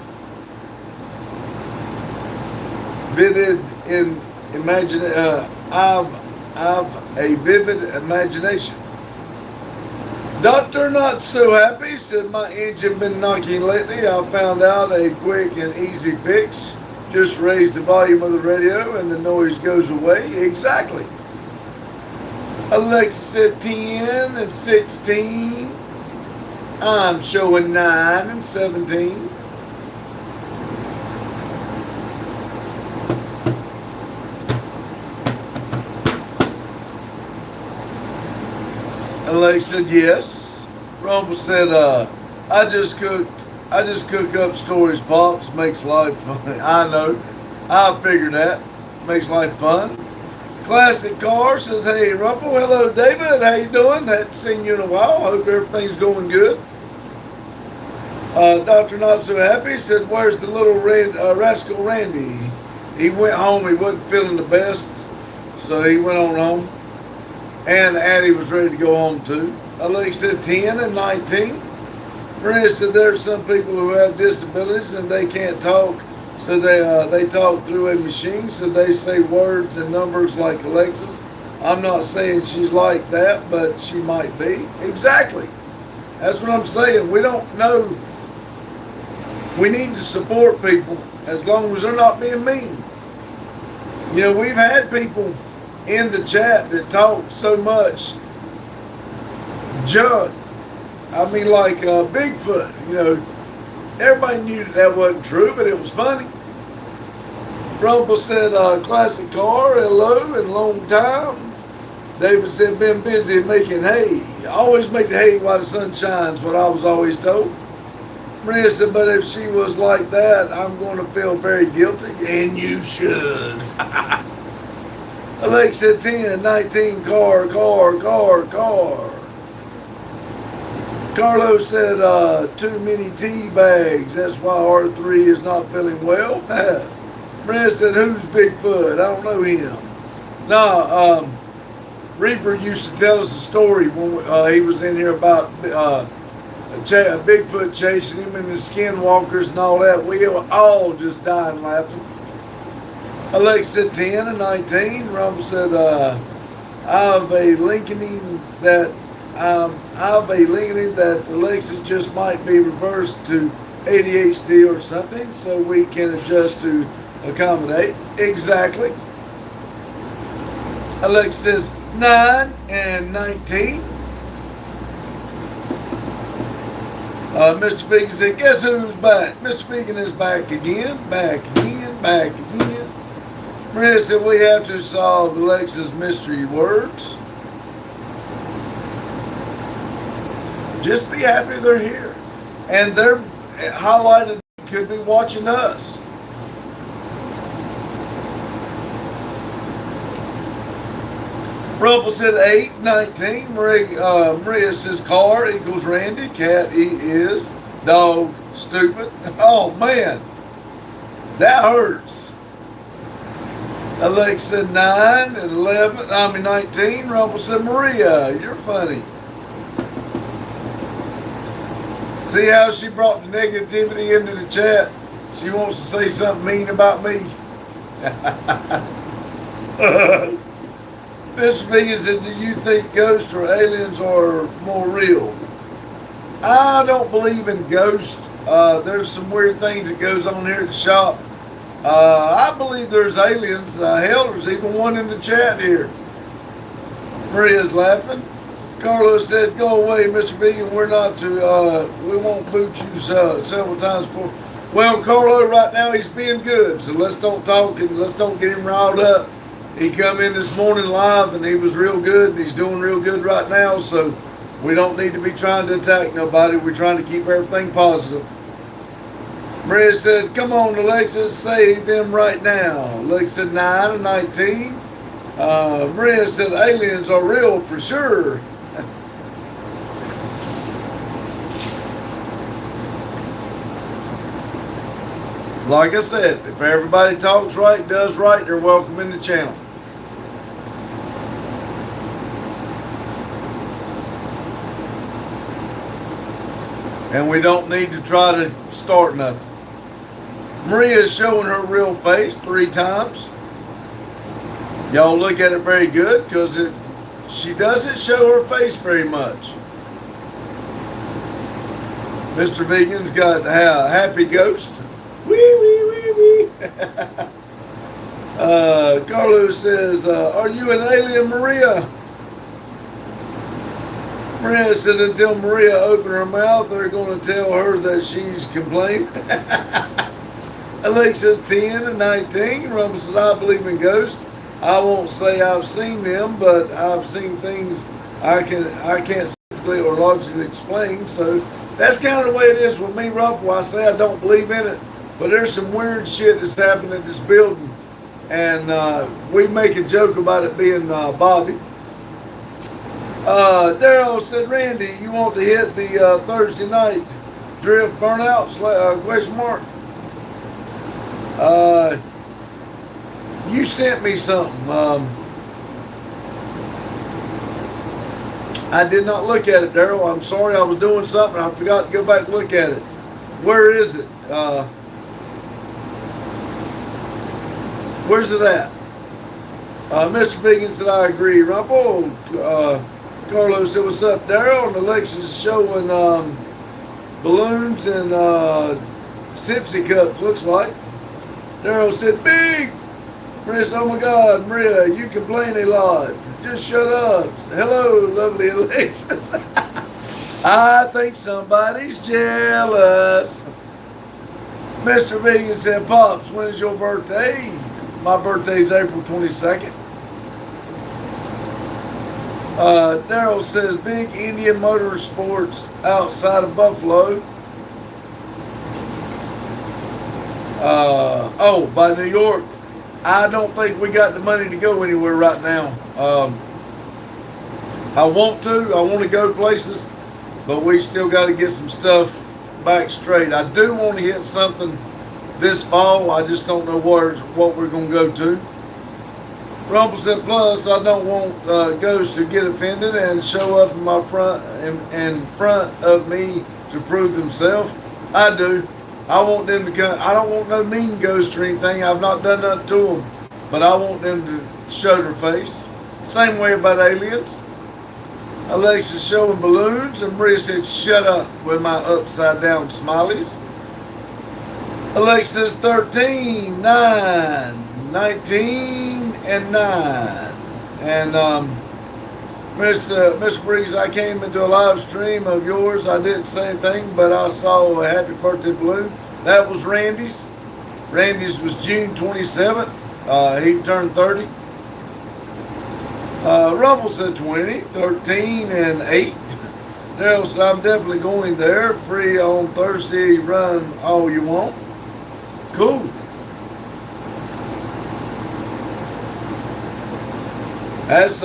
a vivid imagination. Doctor not so happy, said my engine been knocking lately. I found out a quick and easy fix. Just raise the volume of the radio and the noise goes away. Exactly. Alexa said 10 and 16. I'm showing 9 and 17. And Lex said, yes. Rumble said, I just cook up stories, Pops. Makes life fun. I know. I figured that. Makes life fun. Classic Car says, hey, Rumble. Hello, David. How you doing? Hadn't seen you in a while. Hope everything's going good. Dr. Not So Happy said, where's the little rascal Randy? He went home. He wasn't feeling the best, so he went on home. And Addie was ready to go home too. Alex said 10 and 19. Maria said there's some people who have disabilities and they can't talk, so they talk through a machine, so they say words and numbers like Alexis. I'm not saying she's like that, but she might be. Exactly. That's what I'm saying. We don't know. We need to support people as long as they're not being mean. You know, we've had people in the chat that talk so much junk. I mean, like Bigfoot, you know, everybody knew that wasn't true, but it was funny. Rumble said, classic car, hello, and long time. David said, been busy making hay. Always make the hay while the sun shines, what I was always told. Maria said, but if she was like that, I'm going to feel very guilty, and you should. Alex said 10, 19, car. Carlos said, too many tea bags. That's why R3 is not feeling well. Brent said, who's Bigfoot? I don't know him. No, Reaper used to tell us a story when he was in here about Bigfoot chasing him and the skinwalkers and all that. We were all just dying laughing. Alex said 10 and 19. Rum said, I have a linking that Alexis just might be reversed to ADHD or something, so we can adjust to accommodate. Exactly. Alex says 9 and 19. Mr. Speaking said, guess who's back? Mr. Speaking is back again. Maria said, we have to solve Alexa's mystery words. Just be happy they're here. And they're highlighted, could be watching us. Rumble said 8, 19. Maria says car equals Randy. Cat is. Dog stupid. Oh man. That hurts. Alex said 9 and 11. 19. Rumble said Maria, you're funny. See how she brought the negativity into the chat? She wants to say something mean about me. Mr. Vegan said, do you think ghosts or aliens are more real? I don't believe in ghosts. There's some weird things that goes on here at the shop. I believe there's aliens. Hell, there's even one in the chat here. Maria's laughing. Carlos said, go away, Mr. Vegan. We're not to, we won't boot you several times for. Well, Carlo, right now he's being good, so let's don't talk and let's don't get him riled up. He come in this morning live and he was real good and he's doing real good right now, so we don't need to be trying to attack nobody. We're trying to keep everything positive. Maria said, come on, Alexis, say them right now. Alexis said 9 and 19. Maria said aliens are real for sure. Like I said, if everybody talks right, does right, they're welcome in the channel. And we don't need to try to start nothing. Maria is showing her real face 3 times. Y'all look at it very good because she doesn't show her face very much. Mr. Vegan's got a happy ghost. Wee. Carlos says, are you an alien, Maria? Maria said, until Maria opened her mouth, they're going to tell her that she's complaining. Alex says 10 and 19. Rumble says, I believe in ghosts. I won't say I've seen them, but I've seen things I can't specifically or logically explain. So that's kind of the way it is with me, Rumple. I say I don't believe in it, but there's some weird shit that's happening in this building, and we make a joke about it being Bobby. Daryl said, Randy, you want to hit the Thursday night drift burnout? Question mark. You sent me something. I did not look at it, Daryl. I'm sorry, I was doing something. I forgot to go back and look at it. Where is it? Where's it at? Mr. Biggins said, I agree. Rumple. Carlos said, what's up, Daryl? And Alexis showing balloons and Sipsy cups, looks like. Daryl said, big. Maria said, oh my God, Maria, you complain a lot. Just shut up. Hello, lovely Alexis. I think somebody's jealous. Mr. Vegan said, Pops, when is your birthday? My birthday's April 22nd. Daryl says, big Indian Motorsports outside of Buffalo. By New York. I don't think we got the money to go anywhere right now. I want to go places, but we still got to get some stuff back straight. I do want to hit something this fall. I just don't know what we're going to go to. Rumple said, plus, I don't want Ghost to get offended and show up in my front of me to prove himself. I do. I want them to come. I don't want no mean ghost or anything. I've not done nothing to them, but I want them to show their face. Same way about aliens. Alexis showing balloons, and Maria said, shut up with my upside down smileys. Alexis 13, 9, 19, and 9. And Mr. Briggs, I came into a live stream of yours. I didn't say anything, but I saw a happy birthday balloon. That was Randy's. Randy's was June 27th. He turned 30. Rumble said 20, 13, and 8. Daryl said, I'm definitely going there. Free on Thursday. Run all you want. Cool. That's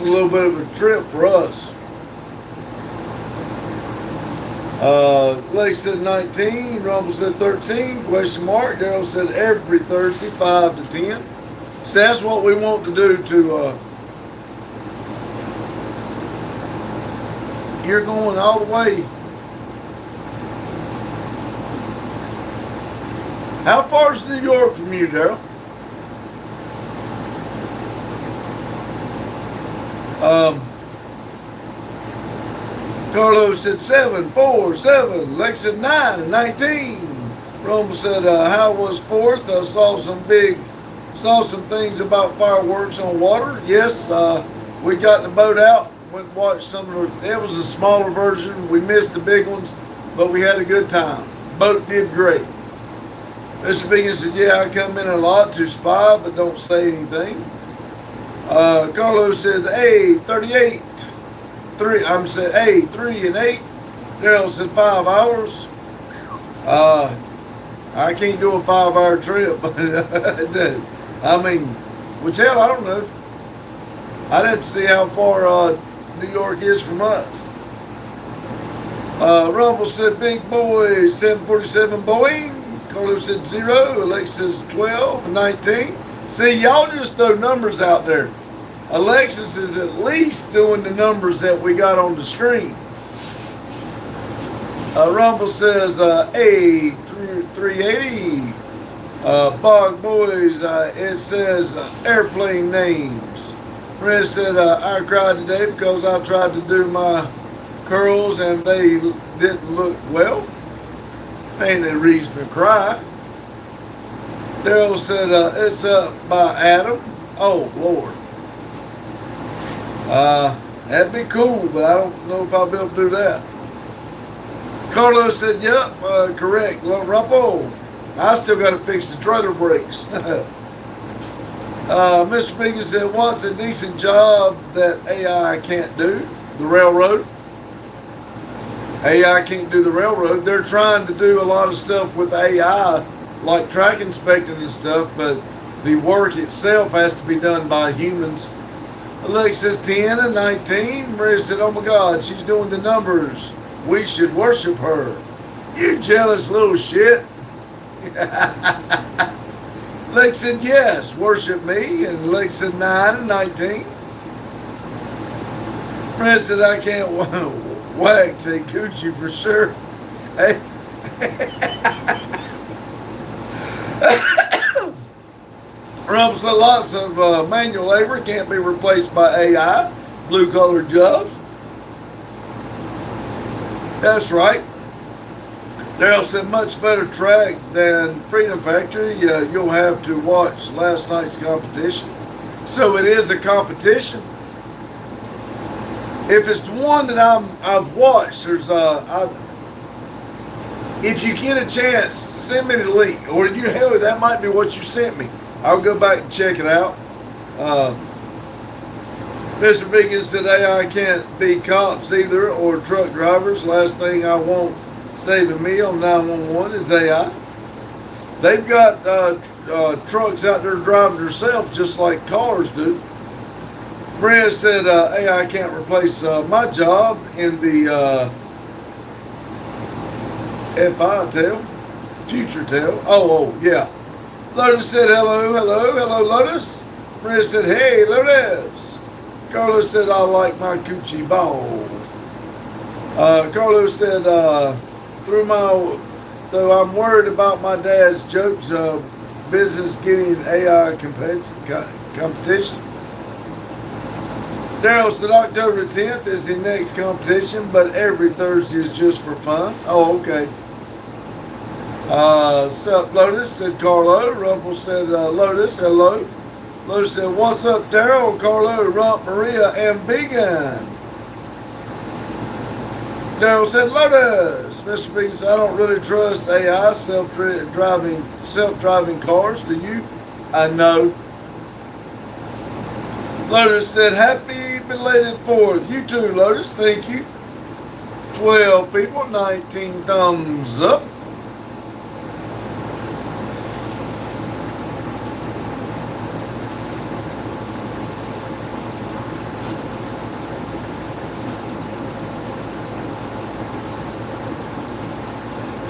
a little bit of a trip for us. Lex said 19, Rumble said 13, question mark. Daryl said every Thursday, 5 to 10. So that's what we want to do to, you're going all the way. How far is New York from you, Daryl? Carlos said 7, 4, 7. Lex said 9 and 19. Rome said, how was 4th? I saw some things about fireworks on water. Yes, we got the boat out, went and watched some of it. Was a smaller version. We missed the big ones, but we had a good time. Boat did great. Mr. Biggin said, yeah, I come in a lot to spy, but don't say anything. Carlos says, hey, 38. 3 and 8. Daryl said 5 hours. I can't do a 5-hour trip. I mean, which hell, I don't know. I'd have to see how far New York is from us. Rumble said big boy, 747 Boeing. Carlos said 0. Alexis 12 and 19. See, y'all just throw numbers out there. Alexis is at least doing the numbers that we got on the screen. Rumble says 380. Bog Boys, it says airplane names. Red said, I cried today because I tried to do my curls and they didn't look well. Ain't no reason to cry. Daryl said, it's up by Adam. Oh, Lord. That'd be cool, but I don't know if I'll be able to do that. Carlos said, yep, correct. Rumple, I still got to fix the trailer brakes. Mr. Biggin said, what's a decent job that AI can't do? The railroad. AI can't do the railroad. They're trying to do a lot of stuff with AI, like track inspecting and stuff, but the work itself has to be done by humans. Alexis 10 and 19. Maria said, oh my God, she's doing the numbers. We should worship her. You jealous little shit. Lex said, yes, worship me. And Lex said 9 and 19. Maria said, I can't wax a coochie for sure. Hey. Rumble said lots of manual labor can't be replaced by AI, blue collar jobs. That's right. Daryl said much better track than Freedom Factory. You'll have to watch last night's competition. So it is a competition. If it's the one that I've watched, there's if you get a chance, send me the link, or hell, that might be what you sent me. I'll go back and check it out. Mr. Biggins said AI can't be cops either or truck drivers. Last thing I want saving me on 911 is AI. They've got trucks out there driving themselves just like cars do. Brad said AI can't replace my job in the FI tail, future tail. Oh, yeah. Lotus said hello, Lotus. Brad said, hey, Lotus. Carlos said, I like my coochie ball. Carlos said, though I'm worried about my dad's jokes, business getting AI competition. Daryl said October 10th is the next competition, but every Thursday is just for fun. Oh, okay. Sup, Lotus, said Carlo. Rumple said, Lotus, hello. Lotus said, what's up, Daryl, Carlo, Rump, Maria, and Vegan? Daryl said, Lotus. Mr. Vegan said, I don't really trust AI, self-driving cars. Do you? I know. Lotus said, happy belated 4th. You too, Lotus. Thank you. 12 people, 19 thumbs up.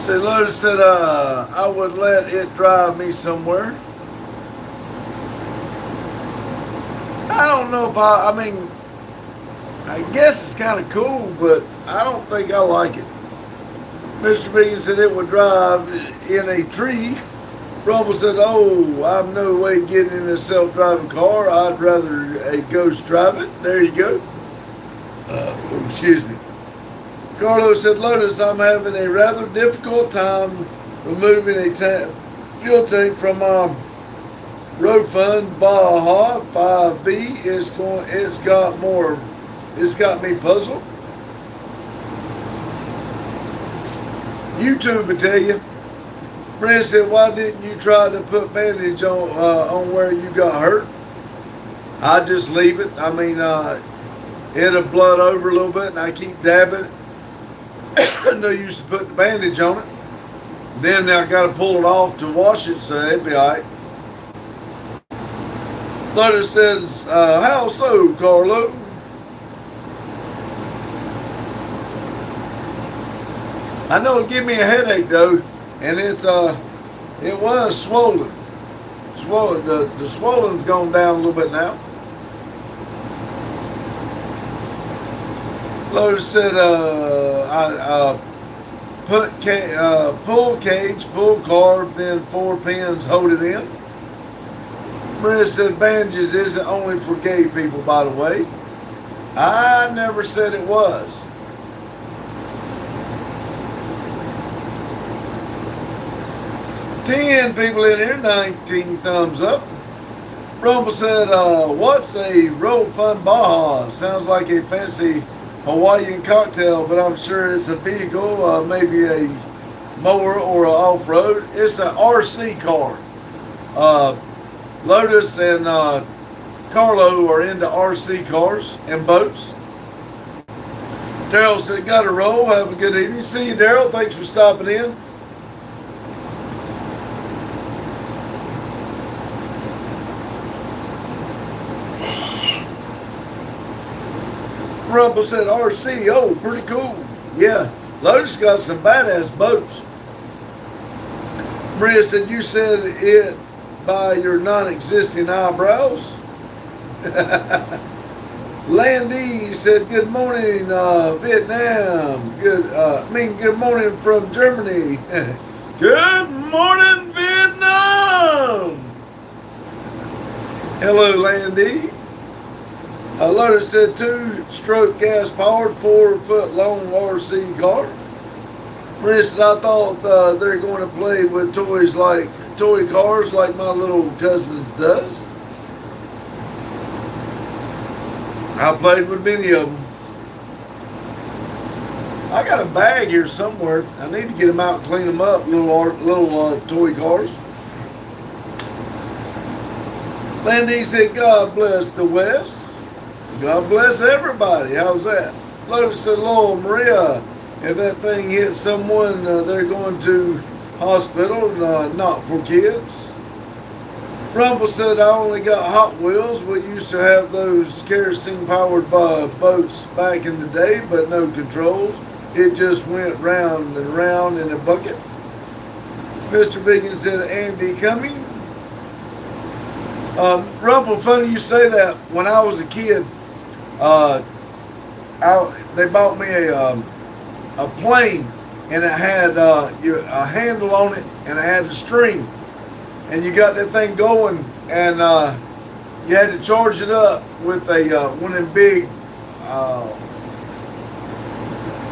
Lotus said, I would let it drive me somewhere. I don't know if I mean, I guess it's kind of cool, but I don't think I like it. Mr. Bean said it would drive in a tree. Rumble said, oh, I'm no way getting in a self-driving car. I'd rather a ghost drive it. There you go. Excuse me. Carlos said, Lotus, I'm having a rather difficult time removing a fuel tank from my road fund Baja 5B. It's got me puzzled. YouTube will tell you. Brent said, why didn't you try to put bandage on where you got hurt? I just leave it. I mean, it'll blood over a little bit and I keep dabbing it. No use to put the bandage on it. Then I got to pull it off to wash it, so it'll be all right. Lotus says, how so, Carlo? I know it gave me a headache though, and it was swollen. The swollen's gone down a little bit now. Lotus said, I pull cage, pull carb, then 4 pins, hold it in. Maria said, bandages isn't only for gay people, by the way. I never said it was. Ten people in here, 19 thumbs up. Rumble said, what's a road fun Baja? Sounds like a fancy Hawaiian cocktail, but I'm sure it's a vehicle, maybe a mower or an off-road. It's an RC car. Lotus and Carlo are into RC cars and boats. Daryl said, got to roll. Have a good evening. See you, Daryl. Thanks for stopping in. Rumble said, RC, oh, pretty cool. Yeah, Lotus got some badass boats. Maria said, you said it by your non-existing eyebrows. Landy said, good morning, Vietnam. Good morning from Germany. Good morning, Vietnam. Hello, Landy. Lotus said 2-stroke gas powered 4-foot long RC car. Maria said, I thought they're going to play with toy cars like my little cousins does. I played with many of them. I got a bag here somewhere. I need to get them out and clean them up, little toy cars. Landy said, God bless the West. God bless everybody. How's that? Lotus said, Lord Maria, if that thing hits someone, they're going to hospital, not for kids. Rumble said, I only got Hot Wheels. We used to have those kerosene-powered boats back in the day, but no controls. It just went round and round in a bucket. Mr. Biggin said, Andy Cumming. Rumble, funny you say that. When I was a kid, they bought me a plane, and it had a handle on it, and it had a string, and you got that thing going, and you had to charge it up with a one of them big,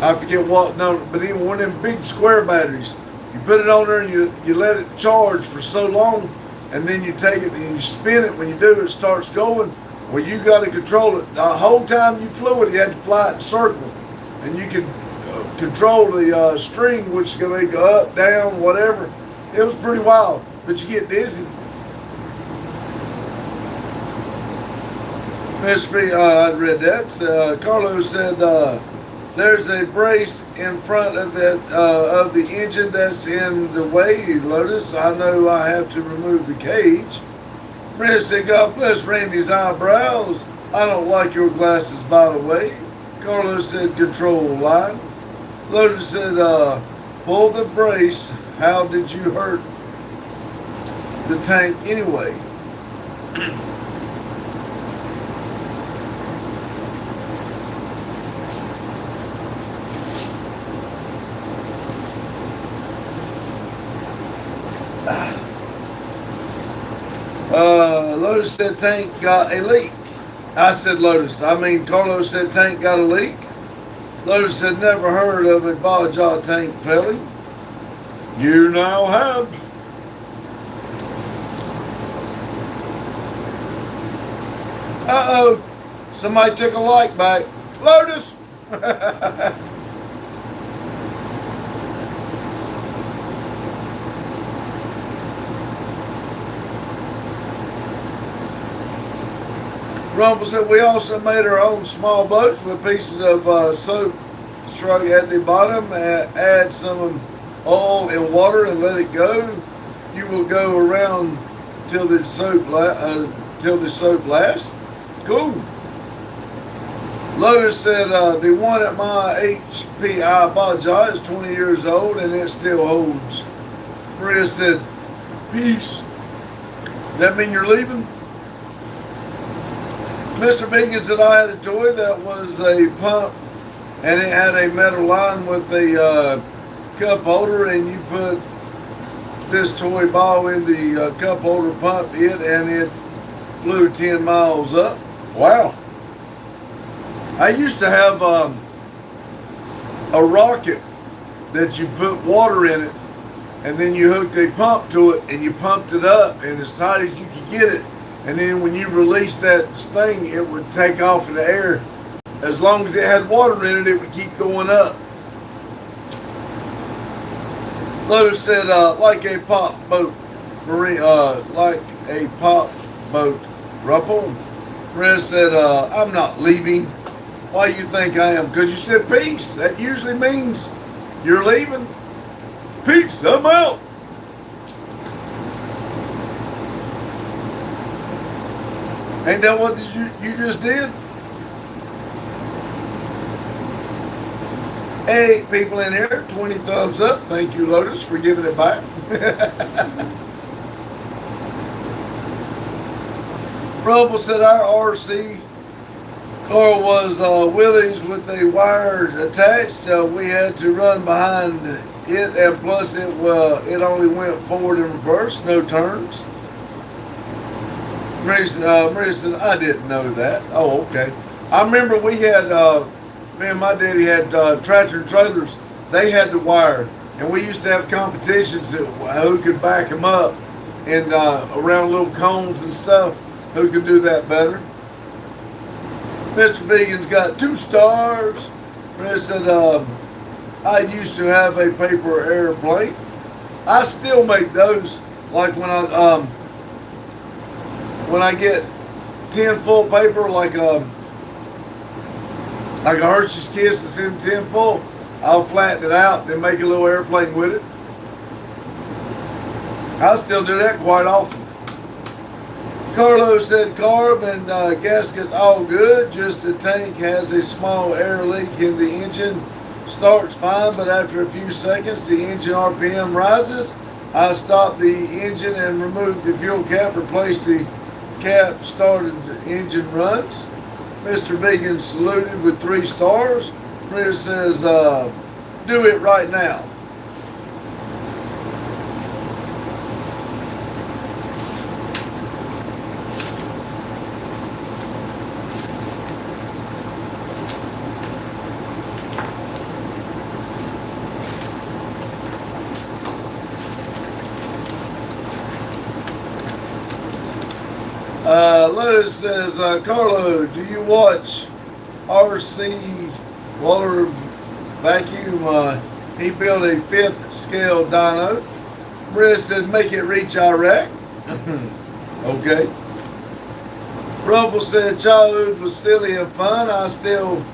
I forget what, no, but even one of them big square batteries. You put it on there and you let it charge for so long, and then you take it and you spin it. When you do, it starts going. Well, you got to control it. The whole time you flew it, you had to fly it in a circle. And you could control the string, which is going to go up, down, whatever. It was pretty wild, but you get dizzy. I read that. Carlos said, there's a brace in front of that of the engine that's in the way, Lotus. I know I have to remove the cage. Brent said, God bless Randy's eyebrows. I don't like your glasses, by the way. Carlos said, control line. Lotus said, pull the brace. How did you hurt the tank anyway? Lotus said tank got a leak. I said Carlos said tank got a leak. Lotus said never heard of a Baja tank failing. You now have. Uh-oh. Somebody took a light back. Lotus! Rumble said, we also made our own small boats with pieces of soap struck at the bottom. Add some oil and water and let it go. You will go around till the soap lasts. Cool. Lotus said, the one at my HPI Baja is 20 years old and it still holds. Maria said, peace. That mean you're leaving? Mr. Biggins said, I had a toy that was a pump and it had a metal line with a cup holder, and you put this toy ball in the cup holder, pump it, and it flew 10 miles up. Wow. I used to have a rocket that you put water in it, and then you hooked a pump to it, and you pumped it up, and as tight as you could get it, and then when you released that thing, it would take off in the air. As long as it had water in it, it would keep going up. Lotus said, like a pop boat, marine, like a pop boat, Ruppel. Maria said, I'm not leaving. Why you think I am? Because you said peace. That usually means you're leaving. Peace, I'm out. Ain't that what you just did? 8 people in here, 20 thumbs up. Thank you, Lotus, for giving it back. Rubble said our RC car was Willie's with a wire attached. We had to run behind it, and plus it only went forward and reverse, no turns. Maria said, I didn't know that. Oh, okay. I remember we had, me and my daddy had tractor trailers. They had the wire, and we used to have competitions that who could back them up and around little cones and stuff. Who could do that better? Mr. Vegan's got 2 stars. Maria said, I used to have a paper airplane. I still make those. Like when I get 10 full paper, like a Hershey's Kiss that's in 10 full, I'll flatten it out, then make a little airplane with it. I still do that quite often. Carlo said carb and gasket all good, just the tank has a small air leak in the engine. Starts fine, but after a few seconds the engine RPM rises. I stopped the engine and removed the fuel cap, replaced the cap, started the engine runs. Mr. Vegan saluted with 3 stars. Maria says, do it right now. Lotus says, Carlo, do you watch RC Waller Vacuum? He built a 5th scale dyno. Maria said, make it reach Iraq. Okay. Rubble said, childhood was silly and fun. I still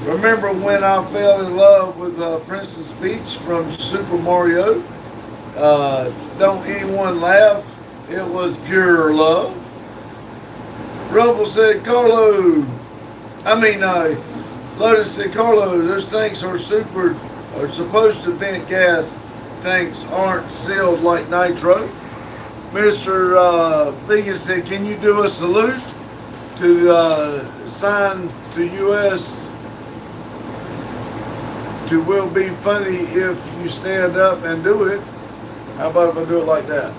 remember when I fell in love with Princess Peach from Super Mario. Don't anyone laugh. It was pure love. Rubble said, Lotus said, Carlo, those tanks are supposed to vent gas. Tanks aren't sealed like nitro. Mr. Vegan said, can you do a salute to sign to U.S. to will be funny if you stand up and do it? How about if I do it like that?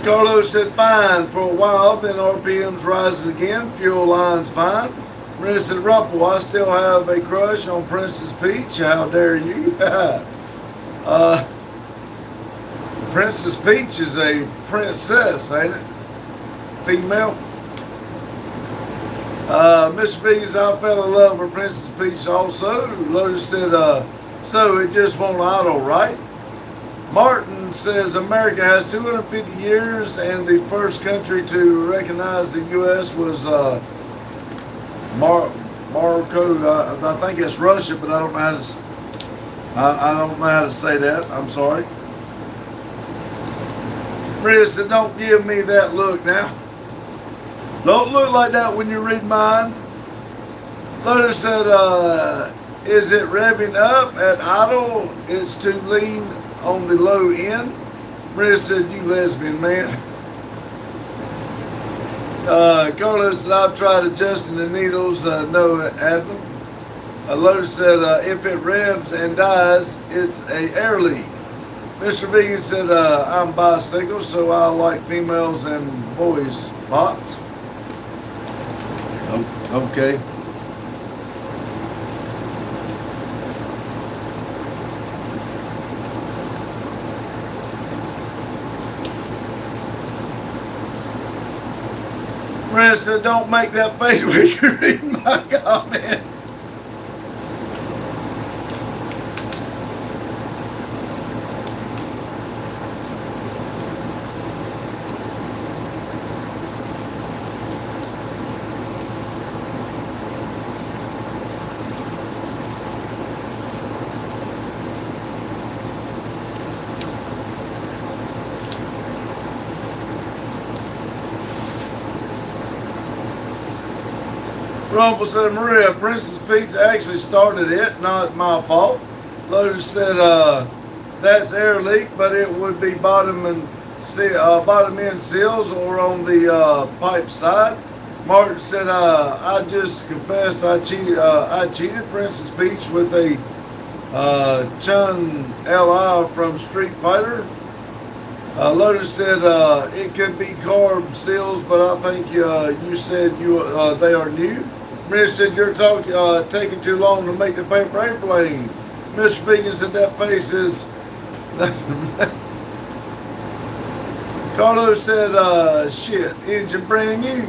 Carlos said, fine for a while, then RPMs rises again, fuel line's fine. Maria said, Ruppel, I still have a crush on Princess Peach, how dare you? Princess Peach is a princess, ain't it? Female. Mr. B's, I fell in love with Princess Peach also. Lotus said, so it just won't auto, right? Martin says America has 250 years and the first country to recognize the U.S. was Morocco. I think it's Russia, but I don't know how to say that. I'm sorry. Maria said, don't give me that look now. Don't look like that when you read mine. Lotus said, is it revving up at idle? It's too lean on the low end. Maria said, you lesbian man. Carlos said, I've tried adjusting the needles, no Advent. Lotus said, if it revs and dies, it's a air leak. Mr. Vegan said, I'm bisexual, so I like females and boys pops. Okay. Maria said, don't make that face when you read my comment. Rumble said, Maria, Princess Pizza actually started it, not my fault. Lotus said, that's air leak, but it would be bottom end seals or on the pipe side. Martin said, I just confessed I cheated Princess Peach with a Chun Li from Street Fighter. Lotus said it could be carb seals, but I think you said they are new. Maria said you're taking too long to make the paper airplane. Mr. Beacon said that face is. Carlos said shit, engine brand new.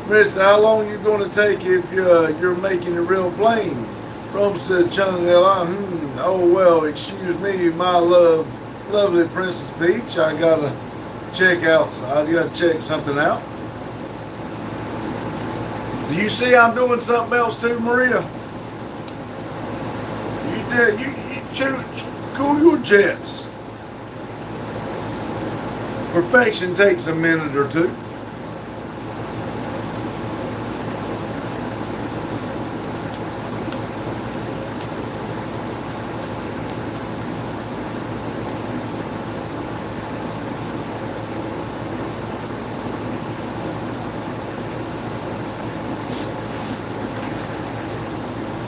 Maria said how long you going to take if you're making a real plane? Rome said Chung Li. Oh well, excuse me, my lovely Princess Peach. I gotta check something out. Do you see I'm doing something else too, Maria? You cool your jets. Perfection takes a minute or two.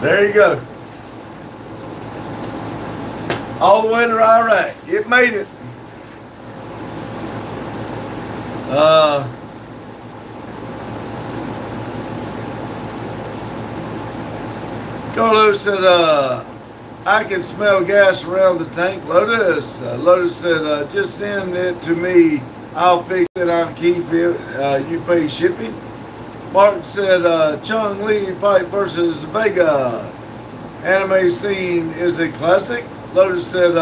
There you go. All the way to Iraq. It made it. Carlos said, I can smell gas around the tank. Lotus said, just send it to me. I'll fix it. I'll keep it. You pay shipping. Martin said, Chung Li fight versus Vega. Anime scene is a classic. Lotus said,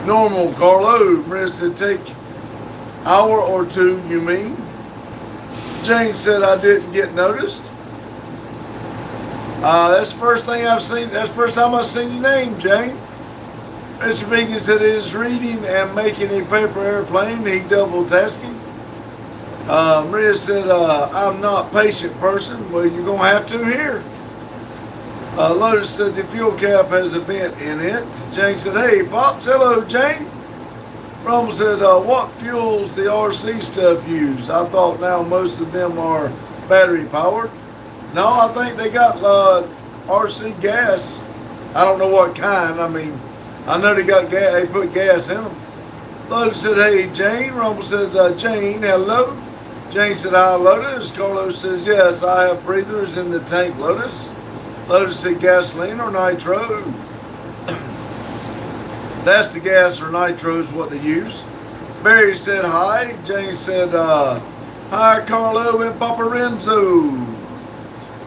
normal, Carlo. Maria said, take hour or two, you mean? Jane said, I didn't get noticed. That's the first thing I've seen. That's the first time I've seen your name, Jane. Mr. Beacon said, it is reading and making a paper airplane. He double tasking. Maria said, I'm not a patient person. Well, you're going to have to here. Lotus said, the fuel cap has a vent in it. Jane said, hey, Pops. Hello, Jane. Rome said, what fuels the RC stuff use? I thought now most of them are battery powered. No, I think they got RC gas. I don't know what kind. I mean, I know they got gas. They put gas in them. Lotus said, hey, Jane. Rumble said, Jane, hello. Jane said, hi, Lotus. Carlos says, yes, I have breathers in the tank, Lotus. Lotus said, gasoline or nitro? That's the gas or nitro is what they use. Barry said, hi. Jane said, hi, Carlo and Papa Renzo.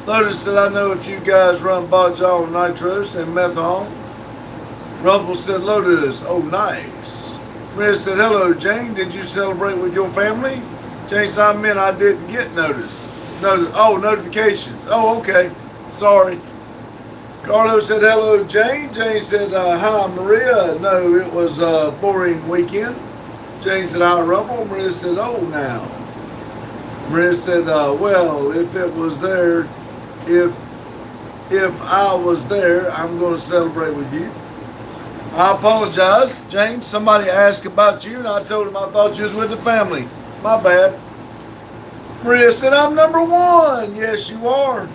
Lotus said, I know if you guys run Bajal nitros and methane. Rumble said, Lotus, oh, nice. Maria said, hello, Jane. Did you celebrate with your family? Jane said, I meant I didn't get notice. Notifications. Oh, okay. Sorry. Carlos said, hello, Jane. Jane said, hi, Maria. No, it was a boring weekend. Jane said, hi, Rumble. Maria said, oh, now. Maria said, well, if it was there, if I was there, I'm going to celebrate with you. I apologize, Jane. Somebody asked about you, and I told him I thought you was with the family. My bad. Maria said, I'm number one. Yes, you are.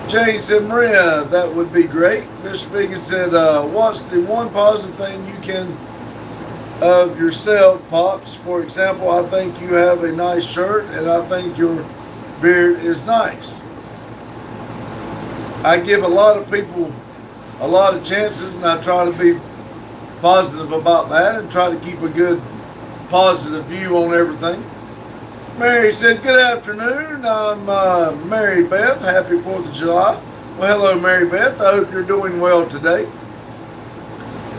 Jane said, Maria, that would be great. Mr. Beacon said, what's the one positive thing you can of yourself, Pops? For example, I think you have a nice shirt, and I think your beard is nice. I give a lot of people a lot of chances, and I try to be positive about that and try to keep a good positive view on everything. Mary said, good afternoon. I'm Mary Beth. Happy 4th of July. Well, hello, Mary Beth. I hope you're doing well today.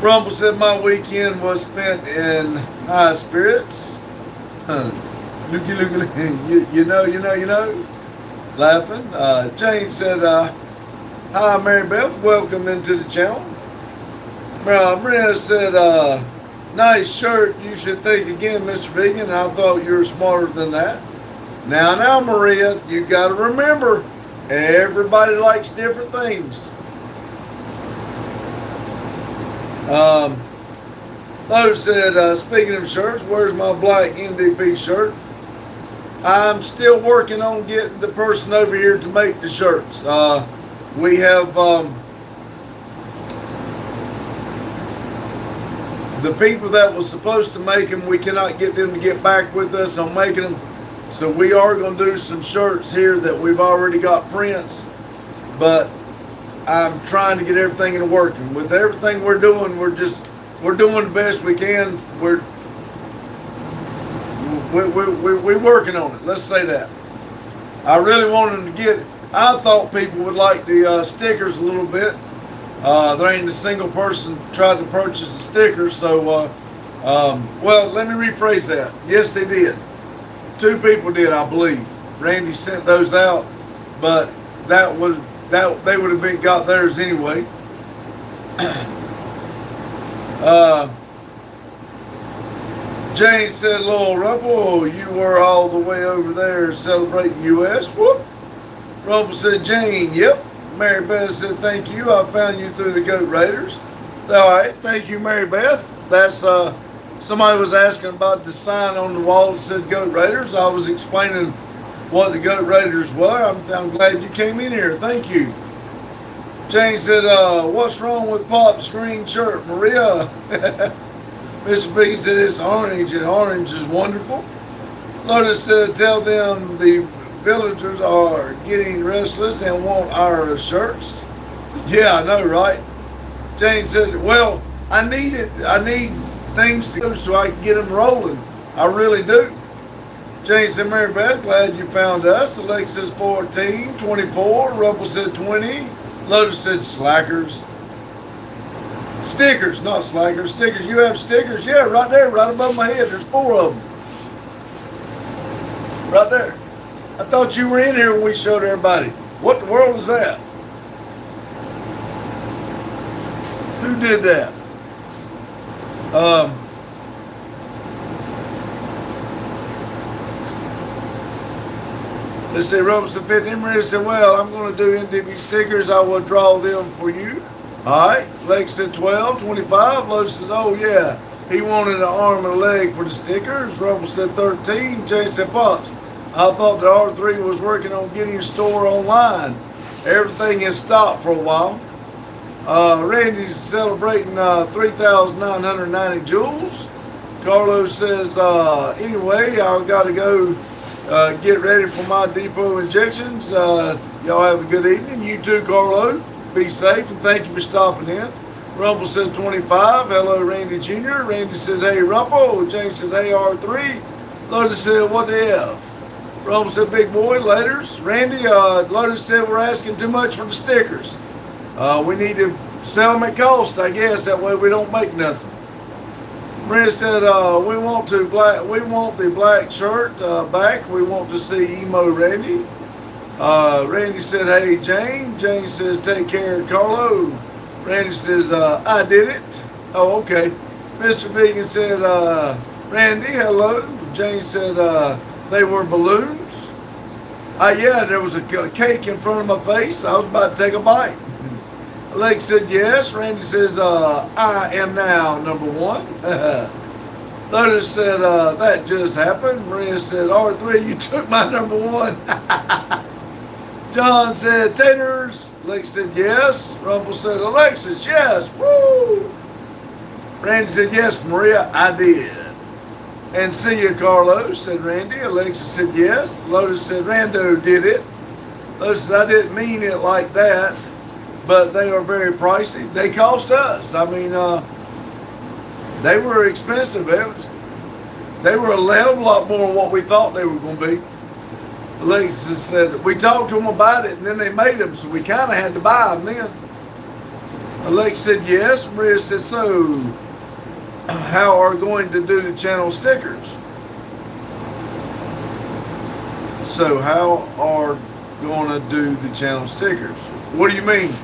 Rumble said, my weekend was spent in high spirits. Looky, you know. Laughing. Jane said, hi, Mary Beth. Welcome into the channel. Maria said, nice shirt. You should think again, Mr. Vegan. I thought you were smarter than that. Now, Maria, you got to remember, everybody likes different things. Lotus said, speaking of shirts, where's my black NDP shirt? I'm still working on getting the person over here to make the shirts. We have the people that was supposed to make them, we cannot get them to get back with us on making them. So we are going to do some shirts here that we've already got prints, but I'm trying to get everything in working. With everything we're doing, we're doing the best we can. We're working on it. Let's say that. I really wanted to get it. I thought people would like the stickers a little bit. There ain't a single person tried to purchase a sticker, so well, let me rephrase that. Yes, they did. 2 people did, I believe. Randy sent those out, but they would have got theirs anyway. Jane said, Lowell Rumble, you were all the way over there celebrating U.S. Whoop. Rumble said, Jane, yep. Mary Beth said, thank you. I found you through the Goat Raiders. All right, thank you, Mary Beth. That's somebody was asking about the sign on the wall that said Goat Raiders. I was explaining what the Goat Raiders were. I'm glad you came in here. Thank you. Jane said, what's wrong with Pop's green shirt, Maria? Mr. B said, it's orange, and orange is wonderful. Lotus said, tell them the villagers are getting restless and want our shirts. Yeah, I know, right? Jane said, well, I need things to do so I can get them rolling. I really do. Jane said, Mary Beth, glad you found us. Alexa says 14, 24. Rumble said 20. Lotus said slackers. Stickers, not slackers. Stickers. You have stickers? Yeah, right there, right above my head. There's 4 of them. Right there. I thought you were in here when we showed everybody. What the world is that? Who did that? Let's see, Robinson 15 Maria said, well, I'm going to do NDP stickers. I will draw them for you. All right. Lex said 12, 25. Lotus said, oh, yeah. He wanted an arm and a leg for the stickers. Rumble said 13. Jane said, Pops, I thought the R3 was working on getting a store online. Everything has stopped for a while. Randy's celebrating 3,990 joules. Carlos says, anyway, I've got to go get ready for my depot injections. Y'all have a good evening. You too, Carlo. Be safe, and thank you for stopping in. Rumble said 25. Hello, Randy Jr. Randy says, hey, Rumble. James says, hey, R3. Lotus said, what the F? Rumble said, big boy, laters. Randy, Lotus said, we're asking too much for the stickers. We need to sell them at cost, I guess. That way we don't make nothing. Brenda said, we want the black shirt back. We want to see emo Randy. Randy said, hey, Jane. Jane says, take care of Carlo. Randy says, I did it. Oh, okay. Mr. Vegan said, Randy, hello. Jane said, they were balloons. Yeah, there was a cake in front of my face. I was about to take a bite. Alex said, yes. Randy says, I am now number 1. Lotus said, that just happened. Maria said, R3, you took my number 1. John said, taters. Alex said, yes. Rumble said, Alexis, yes. Woo! Randy said, yes, Maria, I did. And see you, Carlos, said Randy. Alexis said, yes. Lotus said, Rando did it. Lotus said, I didn't mean it like that, but they are very pricey. They cost us. I mean, they were expensive. They were a hell of a lot more than what we thought they were going to be. Alexis said, we talked to them about it and then they made them, so we kind of had to buy them then. Alexis said, yes. Maria said, so how are we going to do the channel stickers? So how are going to do the channel stickers? What do you mean?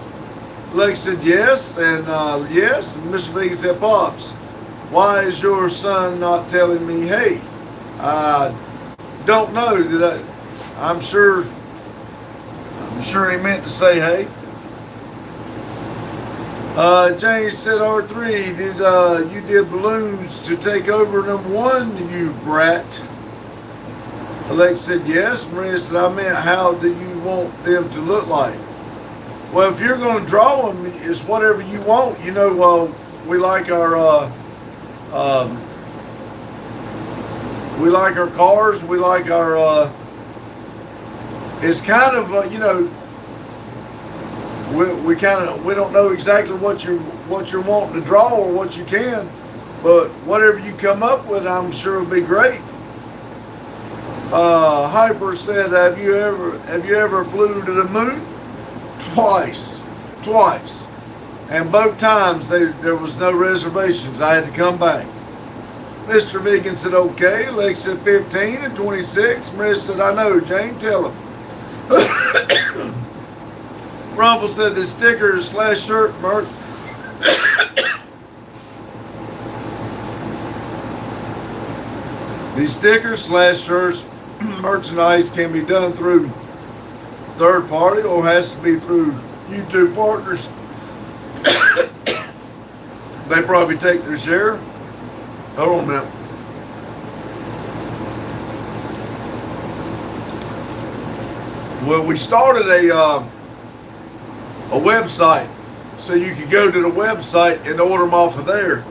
Lex said yes, and yes. And Mr. Vegan said, Pops, why is your son not telling me, hey? I don't know. I'm sure he meant to say, hey. James said, R3, you did balloons to take over number one, you brat? Alex said, yes. Maria said, I meant, how do you want them to look like? Well, if you're going to draw them, it's whatever you want. You know, we like our cars. We like our. It's kind of you know. We don't know exactly what you're wanting to draw or what you can, but whatever you come up with, I'm sure will be great. Hyper said, have you ever flew to the moon? Twice, and both times there was no reservations. I had to come back. Mr. Vegan said, okay. Lex said 15 and 26. Maria said, I know, Jane, tell him. Rumble said the stickers / shirt merch. These stickers / shirts merchandise can be done through third party or has to be through YouTube partners. They probably take their share. Hold on a minute. Well, we started a website so you could go to the website and order them off of there,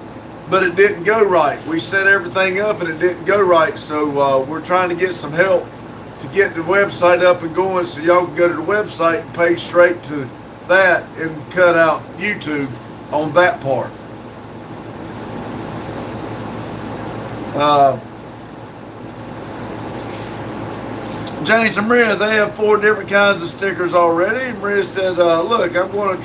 but it didn't go right. We set everything up and it didn't go right, so we're trying to get some help to get the website up and going so y'all can go to the website and pay straight to that and cut out YouTube on that part. James and Maria, they have 4 different kinds of stickers already. Maria said, look, I'm going to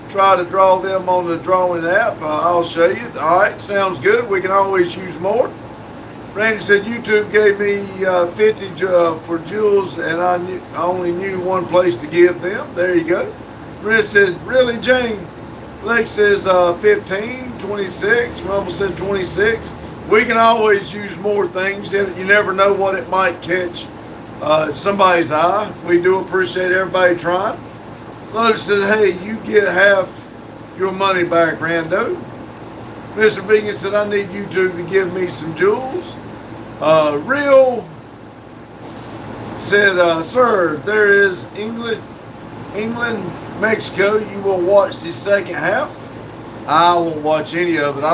try to draw them on the drawing app. I'll show you. All right, sounds good. We can always use more. Randy said, YouTube gave me 50 for jewels, and I only knew one place to give them. There you go. Maria said, really, Jane? Lex says 15, 26. Rumble said 26. We can always use more things. You never know what it might catch somebody's eye. We do appreciate everybody trying. Lotus said, hey, you get half your money back, Rando. Mr. Vegan said, I need YouTube to give me some jewels. Real said, sir, there is England, Mexico. You will watch the second half. I won't watch any of it. I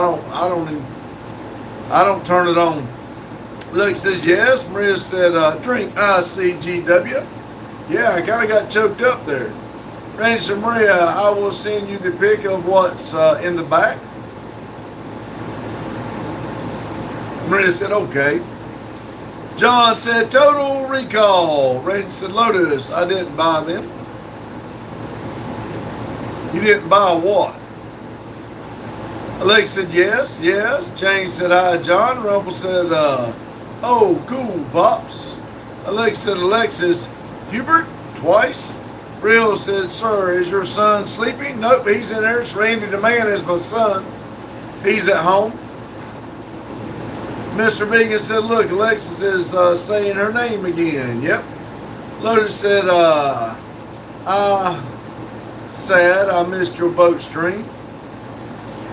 don't turn it on. Luke says, yes. Maria said, drink ICGW. Yeah, I kind of got choked up there. Randy said, Maria, I will send you the pic of what's in the back. Maria said, okay. John said, Total Recall. Randy said, Lotus, I didn't buy them. You didn't buy what? Alex said, yes. Jane said, hi, John. Rumble said, oh, cool, Pops. Alex said, Alexis, Hubert, twice. Real said, sir, is your son sleeping? Nope, he's in there. It's Randy the Man is my son. He's at home. Mr. Vegan said, look, Alexis is saying her name again. Yep. Lotus said, sad I missed your boat stream.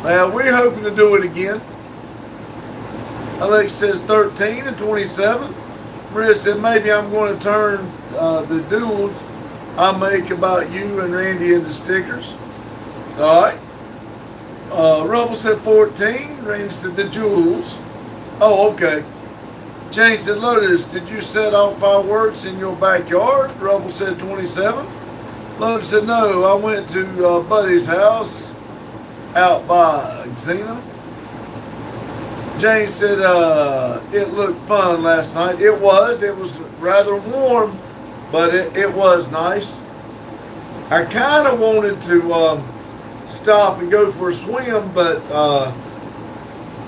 We're hoping to do it again. Alex says 13 and 27. Maria said, maybe I'm going to turn the doodles I make about you and Randy into stickers. All right. Rumble said 14. Randy said the jewels. Oh, okay. Jane said, Lotus, did you set off fireworks in your backyard? Rumble said 27. Lotus said, no, I went to Buddy's house out by Xena. Jane said it looked fun last night. It was rather warm, but it was nice. I kind of wanted to stop and go for a swim, but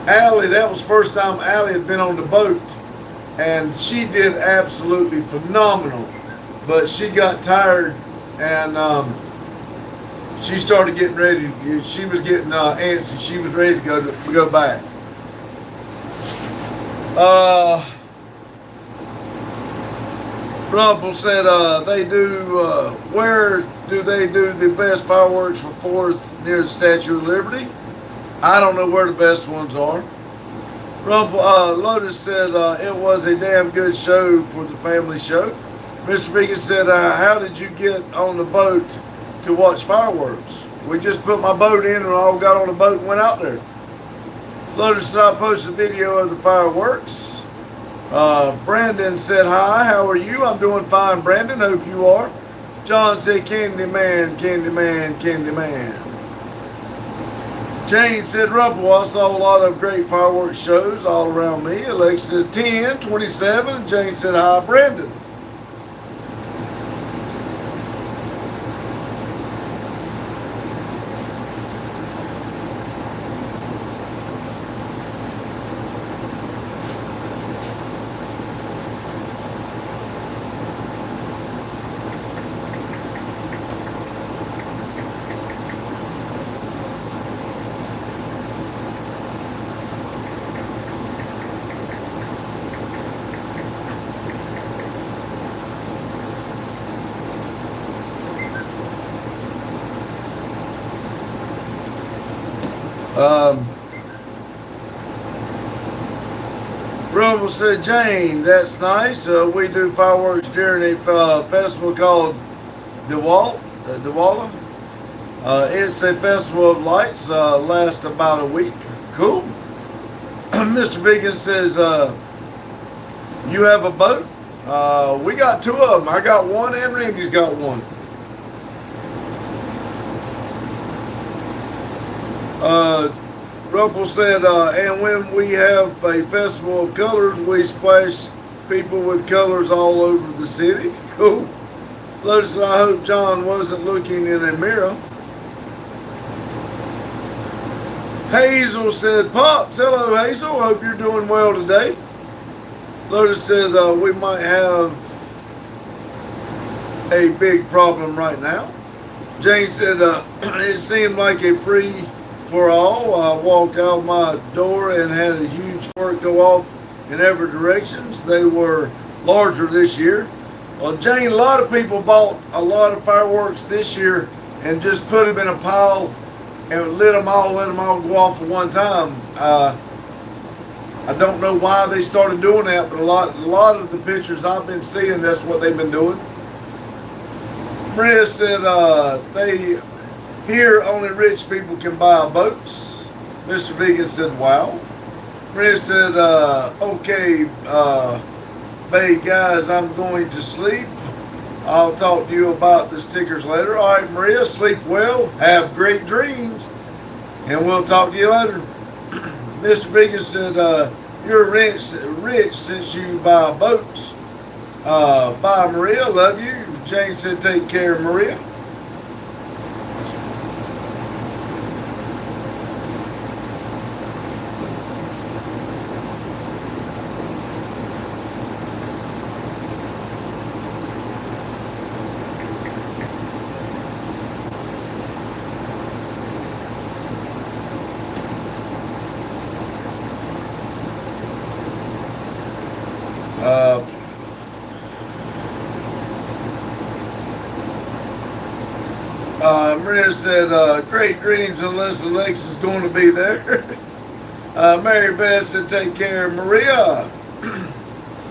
Allie, that was the first time Allie had been on the boat, and she did absolutely phenomenal. But she got tired, and she started getting ready. She was getting antsy. She was ready to go back. Rumpel said they do. Where do they do the best fireworks for 4th near the Statue of Liberty? I don't know where the best ones are. Lotus said it was a damn good show for the family show. Mr. Beacon said, how did you get on the boat to watch fireworks? We just put my boat in and all got on the boat and went out there. Lotus said, I posted a video of the fireworks. Brandon said, hi, how are you? I'm doing fine, Brandon. Hope you are. John said, Candy Man, Candy Man, Candy Man. Jane said, Rumpel, I saw a lot of great fireworks shows all around me. Alexa says 10, 27. Jane said, hi, Brandon. Rumble said, Jane, that's nice. We do fireworks during a festival called Diwali. It's a festival of lights, lasts about a week. Cool. Mr. Biggins says, you have a boat? We got 2 of them. I got one and Randy's got one. Rumpel said, and when we have a festival of colors, we splash people with colors all over the city. Cool. Lotus said, I hope John wasn't looking in a mirror. Hazel said, Pops, hello Hazel, hope you're doing well today. Lotus said, we might have a big problem right now. Jane said, it seemed like a free for all. I walked out my door and had a huge firework go off in every directions. They were larger this year. Well, Jane, a lot of people bought a lot of fireworks this year and just put them in a pile and let them all go off at one time. I don't know why they started doing that, but a lot of the pictures I've been seeing, that's what they've been doing. Maria said here only rich people can buy boats. Mr. Vegan said, wow. Maria said, okay, babe, guys, I'm going to sleep. I'll talk to you about the stickers later. All right, Maria, sleep well. Have great dreams. And we'll talk to you later. Mr. Vegan said, you're rich since you buy boats. Bye, Maria. Love you. Jane said, take care, Maria. Maria said, great dreams unless Alexa's going to be there. Mary Beth said, take care, Maria.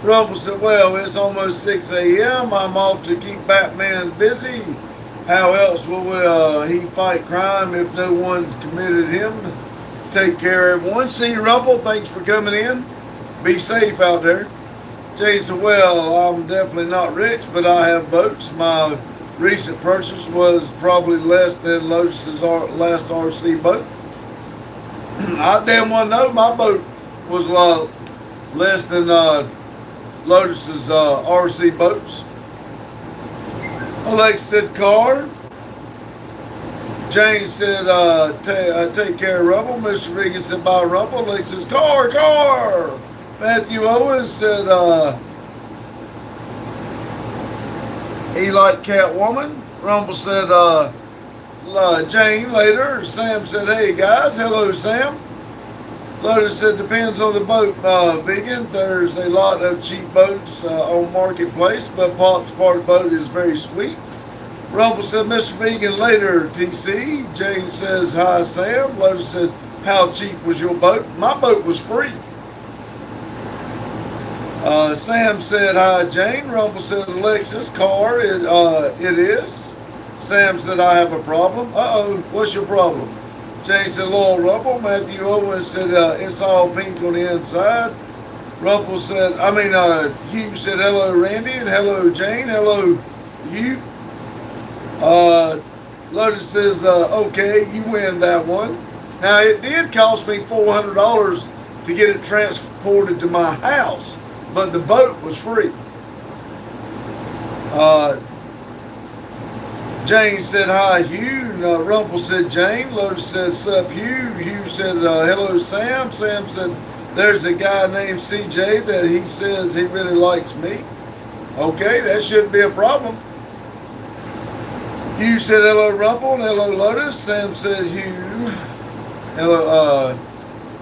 Rumble said, well, it's almost 6 a.m. I'm off to keep Batman busy. How else will he fight crime if no one committed him? Take care, everyone. See you, Rumble. Thanks for coming in. Be safe out there. Jane said, well, I'm definitely not rich, but I have boats. My recent purchase was probably less than Lotus's last RC boat. I damn well know my boat was a lot less than Lotus's RC boats. Alexa said car. Jane said take care of Rumble. Mr. Regan said buy Rumble. Alexa says car. Matthew Owens said he liked Catwoman. Rumble said Jane later. Sam said, hey guys, hello Sam. Lotus said, depends on the boat, Vegan. There's a lot of cheap boats on Marketplace, but Pop's Park boat is very sweet. Rumble said, Mr. Vegan later, TC. Jane says, hi Sam. Lotus said, how cheap was your boat? My boat was free. Sam said, hi Jane. Rumble said, Alexis, car, it is. Sam said, I have a problem. Uh-oh, what's your problem? Jane said, Laurel Rumble. Matthew Owens said, it's all pink on the inside. Hugh said, hello Randy, and hello Jane, hello you. Lotus says, okay, you win that one. Now, it did cost me $400 to get it transported to my house, but the boat was free. Jane said, hi, Hugh. Rumple said, Jane. Lotus said, sup, Hugh. Hugh said, hello, Sam. Sam said, there's a guy named CJ that he says he really likes me. Okay, that shouldn't be a problem. Hugh said, hello, Rumple, and hello, Lotus. Sam said, Hugh. Hello,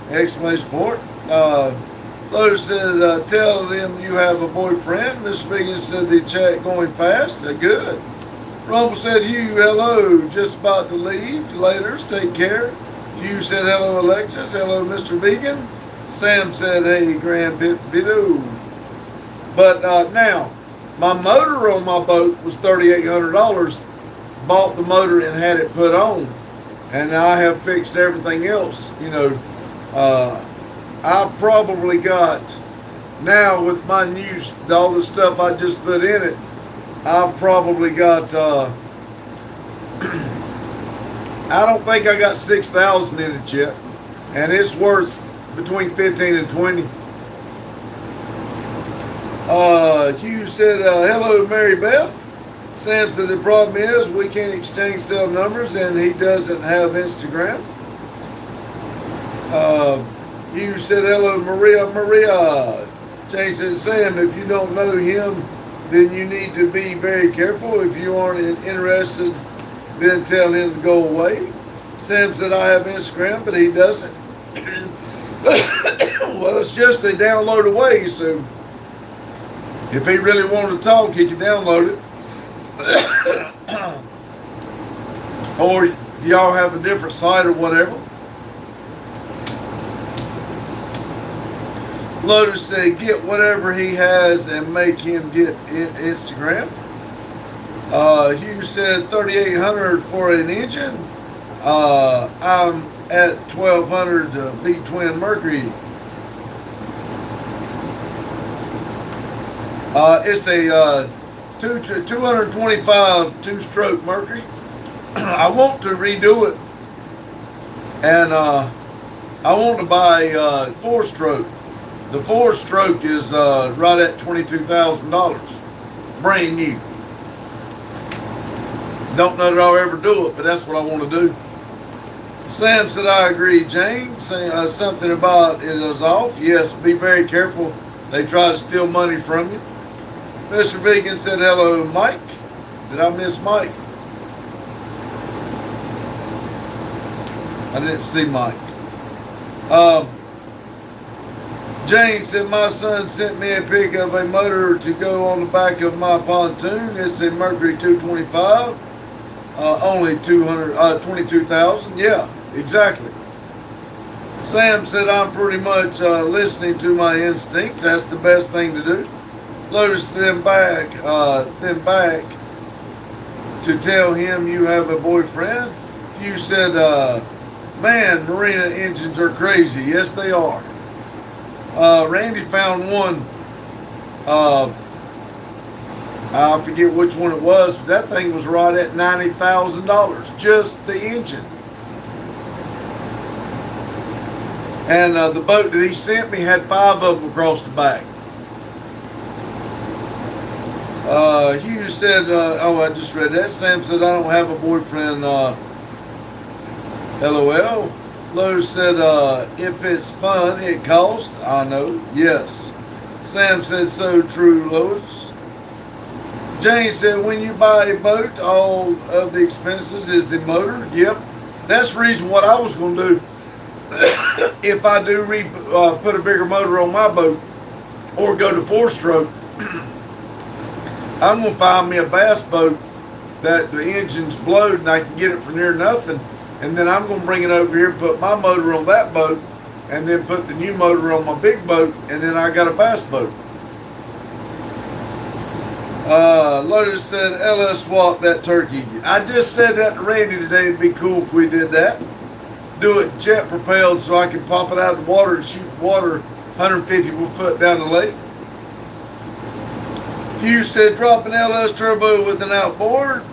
exclamation point. Lotus said, tell them you have a boyfriend. Mr. Vegan said, the chat going fast. Good. Rumble said, Hugh, hello, just about to leave. Laters, take care. Hugh said, hello, Alexis. Hello, Mr. Vegan. Sam said, hey, Grandpito. But now, my motor on my boat was $3,800. Bought the motor and had it put on. And I have fixed everything else. You know, I probably got, now with my new, all the stuff I just put in it, I've probably got, I don't think I got 6,000 in it yet. And it's worth between 15 and 20. Hugh said, hello, Mary Beth. Sam said, the problem is we can't exchange cell numbers and he doesn't have Instagram. Hugh said, hello, Maria. Jane said, Sam, if you don't know him, then you need to be very careful. If you aren't interested, then tell him to go away. Sam said, I have Instagram, but he doesn't. Well, it's just a download away, so if he really wanted to talk, he could download it. Or y'all have a different site or whatever. Lotus said, get whatever he has and make him get Instagram. Hugh said, $3,800 for an engine. I'm at 1,200 V-twin Mercury. It's a 225 two-stroke Mercury. I want to redo it, and I want to buy four-stroke. The four-stroke is right at $22,000, brand new. Don't know that I'll ever do it, but that's what I want to do. Sam said, I agree. Jane saying something about it is off. Yes, be very careful. They try to steal money from you. Mr. Vegan said, hello, Mike. Did I miss Mike? I didn't see Mike. Jane said, my son sent me a pic of a motor to go on the back of my pontoon. It's a Mercury 225. Only 22,000. Yeah, exactly. Sam said, I'm pretty much listening to my instincts. That's the best thing to do. Lotus then back to tell him you have a boyfriend. You said, man, marina engines are crazy. Yes, they are. Randy found one. I forget which one it was, but that thing was right at $90,000, just the engine. And the boat that he sent me had 5 of them across the back. Hugh said, oh, I just read that. Sam said, I don't have a boyfriend. LOL. Lotus said, if it's fun, it costs. I know. Yes. Sam said, so true, Lotus. Jane said, when you buy a boat, all of the expenses is the motor. Yep. That's the reason what I was going to do. If I do put a bigger motor on my boat or go to 4-stroke, I'm going to find me a bass boat that the engine's blowed and I can get it for near nothing. And then I'm going to bring it over here, put my motor on that boat, and then put the new motor on my big boat, and then I got a bass boat. Lotus said, LS swap that turkey. I just said that to Randy today. It'd be cool if we did that. Do it jet propelled so I can pop it out of the water and shoot water 150 foot down the lake. Hugh said, drop an LS turbo with an outboard.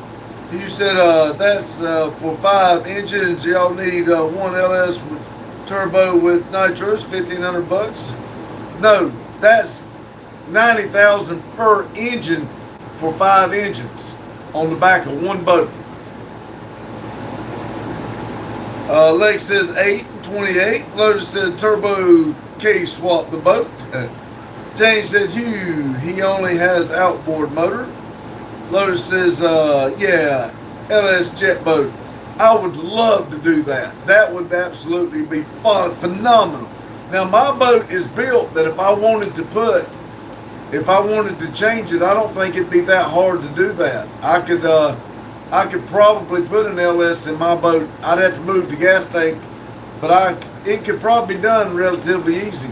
Hugh said, that's for 5 engines. Y'all need one LS with turbo with nitros, $1,500. No, that's $90,000 per engine for 5 engines on the back of one boat. Lex says 8 and 28. Lotus said turbo K swap the boat. James said Hugh, he only has outboard motor. Lotus says, yeah, LS jet boat. I would love to do that. That would absolutely be fun, phenomenal. Now my boat is built that if I wanted to change it, I don't think it'd be that hard to do that. I could probably put an LS in my boat. I'd have to move the gas tank, but it could probably be done relatively easy.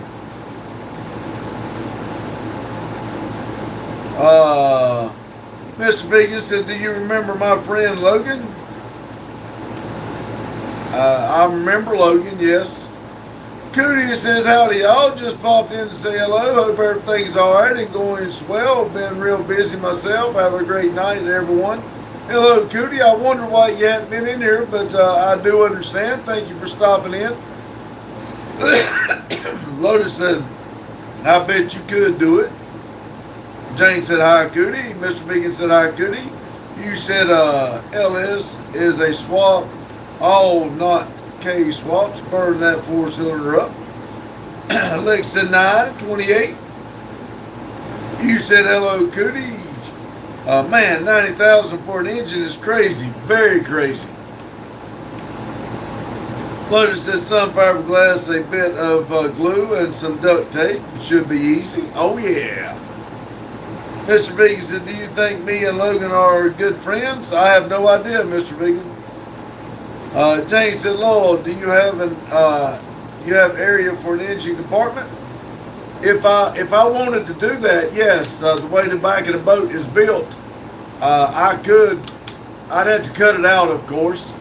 Mr. Vegas said, do you remember my friend Logan? I remember Logan, yes. Cootie says, howdy y'all, just popped in to say hello. Hope everything's alright and going swell. Been real busy myself. Have a great night everyone. Hello Cootie, I wonder why you hadn't been in here, but I do understand. Thank you for stopping in. Lotus said, I bet you could do it. Jane said hi Cootie. Mr. Vegan said hi Cootie. You said LS is a swap. All not K swaps. Burn that 4-cylinder up. Lex said 9 and 28. You said hello Cootie. Man, 90,000 for an engine is crazy. Very crazy. Lotus says some fiberglass, a bit of glue and some duct tape. Should be easy. Oh yeah. Mr. Vegan said, do you think me and Logan are good friends? I have no idea, Mr. Vegan. Jane said, Lord, do you have you have area for an engine compartment? If I wanted to do that, yes. The way the back of the boat is built, I could. I'd have to cut it out, of course.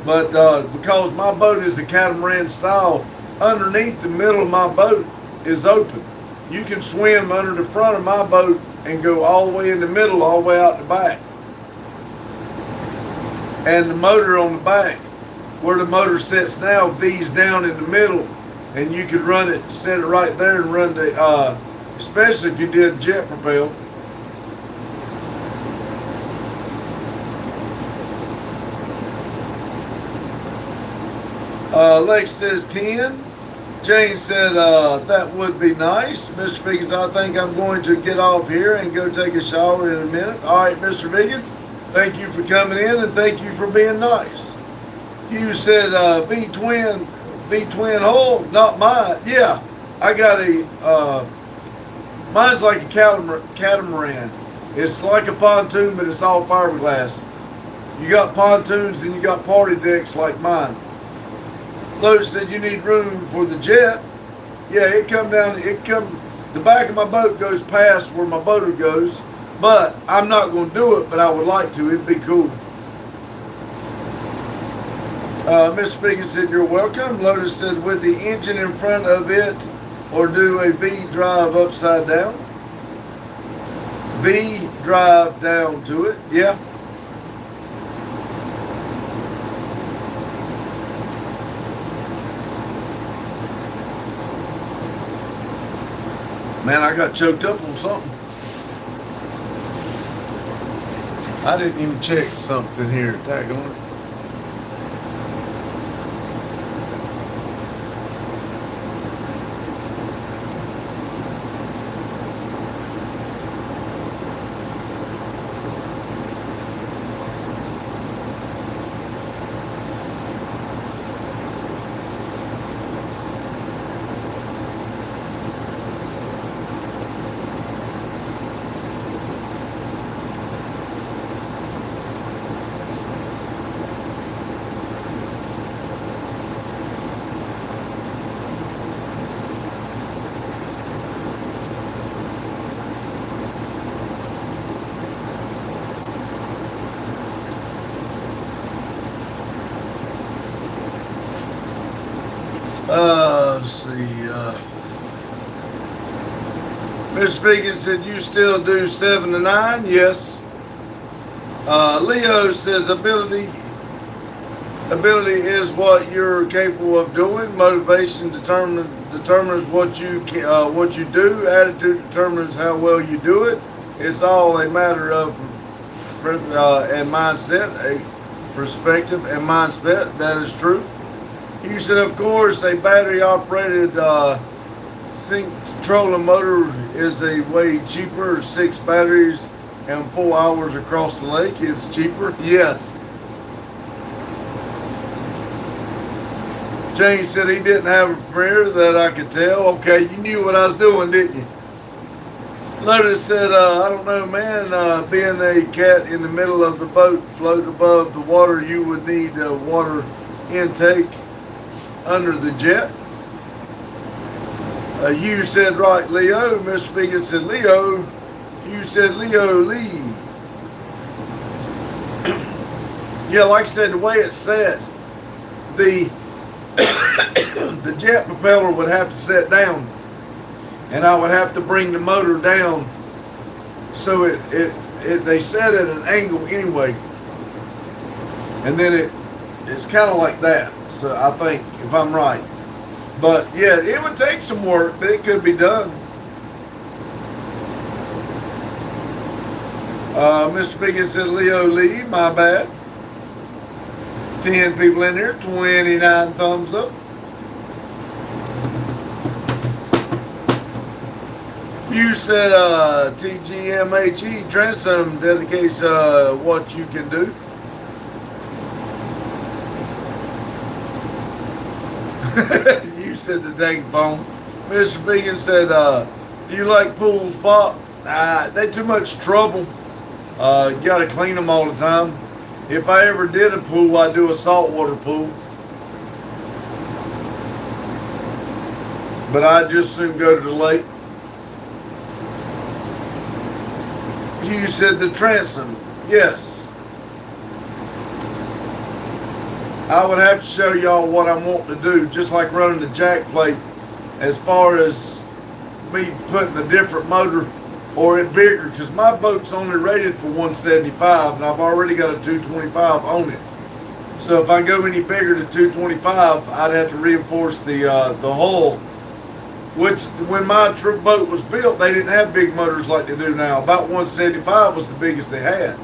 But because my boat is a catamaran style, underneath the middle of my boat is open. You can swim under the front of my boat and go all the way in the middle, all the way out the back. And the motor on the back, where the motor sits now, V's down in the middle, and you could run it, set it right there and run the, especially if you did jet propel. Lex says 10. Jane said, that would be nice. Mr. Vegan, I think I'm going to get off here and go take a shower in a minute. All right, Mr. Vegan, thank you for coming in and thank you for being nice. You said V-twin hull, not mine. Yeah, I got a, mine's like a catamaran. It's like a pontoon, but it's all fiberglass. You got pontoons and you got party decks like mine. Lotus said you need room for the jet. Yeah, the back of my boat goes past where my motor goes, but I'm not going to do it, but I would like to. It'd be cool. Mr. Vegan said you're welcome. Lotus said with the engine in front of it, or do a V drive upside down. V drive down to it. Yeah. Man, I got choked up on something. I didn't even check something here. Daggone it. Let's see. Mr. Speaking said, you still do 7 to 9? Yes. Leo says, ability is what you're capable of doing. Motivation determines what you do. Attitude determines how well you do it. It's all a matter of and mindset, a perspective and mindset. That is true. You said, of course, a battery-operated sync trolling motor is a way cheaper. 6 batteries and 4 hours across the lake. It's cheaper. Yes. James said he didn't have a prayer that I could tell. Okay, you knew what I was doing, didn't you? Lotus said, I don't know, man. Being a cat in the middle of the boat, float above the water, you would need water intake under the jet. You said right, Leo. Mr. Speaker said, Leo. You said Leo Lee. Yeah, like I said, the way it sets, the the jet propeller would have to set down, and I would have to bring the motor down. So they set at an angle anyway, and then it's kind of like that. So I think, if I'm right. But yeah, it would take some work, but it could be done. Mr. Biggins said Leo Lee, my bad. 10 people in there, 29 thumbs up. You said TGMHE Transom dedicates what you can do. You said the dang phone. Mr. Vegan said, do you like pools, Bob? They're too much trouble. You got to clean them all the time. If I ever did a pool, I'd do a saltwater pool. But I'd just soon go to the lake. You said the transom. Yes. I would have to show y'all what I'm wanting to do, just like running the jack plate, as far as me putting a different motor or it bigger, because my boat's only rated for 175 and I've already got a 225 on it. So if I go any bigger than 225, I'd have to reinforce the hull, which when my boat was built, they didn't have big motors like they do now. About 175 was the biggest they had.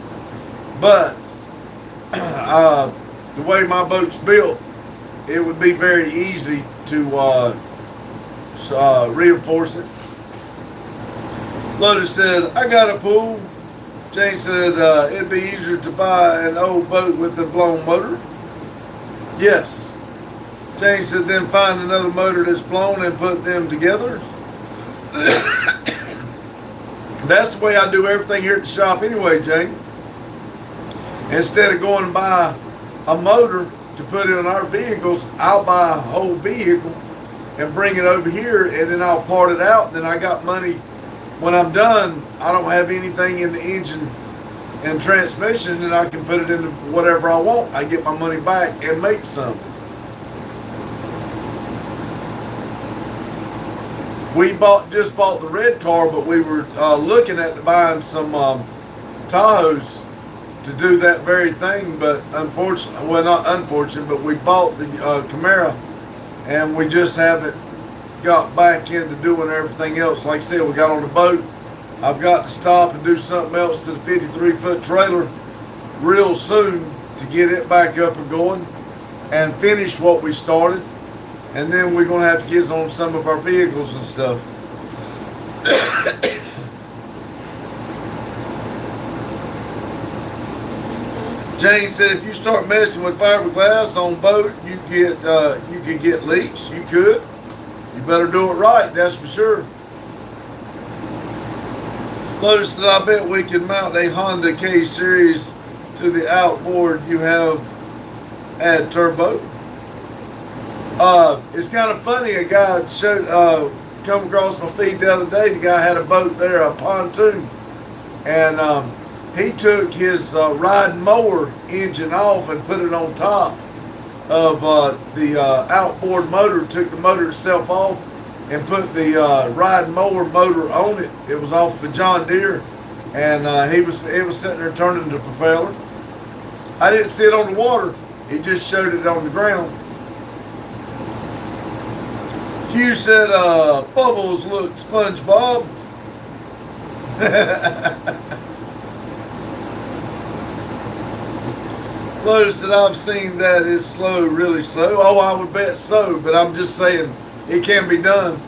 But the way my boat's built, it would be very easy to reinforce it. Lotus said, I got a pool. Jane said, it'd be easier to buy an old boat with a blown motor. Yes. Jane said, then find another motor that's blown and put them together. That's the way I do everything here at the shop anyway, Jane. Instead of going and buy a motor to put in our vehicles, I'll buy a whole vehicle and bring it over here, and then I'll part it out. Then I got money. When I'm done, I don't have anything in the engine and transmission, and I can put it into whatever I want. I get my money back and make some. We just bought the red car, but we were looking at buying some Tahoes to do that very thing. But unfortunately, well, not unfortunate, but we bought the Camaro, and we just haven't got back into doing everything else. Like I said, we got on the boat. I've got to stop and do something else to the 53-foot trailer real soon to get it back up and going and finish what we started. And then we're going to have to get on some of our vehicles and stuff. Jane said, if you start messing with fiberglass on boat, you could get leaks. You could. You better do it right, that's for sure. Lotus said, I bet we can mount a Honda K Series to the outboard you have add turbo. It's kind of funny, a guy showed come across my feed the other day. The guy had a boat there, a pontoon, and he took his riding mower engine off and put it on top of the outboard motor, took the motor itself off and put the riding mower motor on it. It was off of John Deere, and it was sitting there turning the propeller. I didn't see it on the water. He just showed it on the ground. Hugh said, Bubbles look SpongeBob. Lotus said, I've seen that it's slow, really slow. Oh, I would bet so, but I'm just saying it can be done.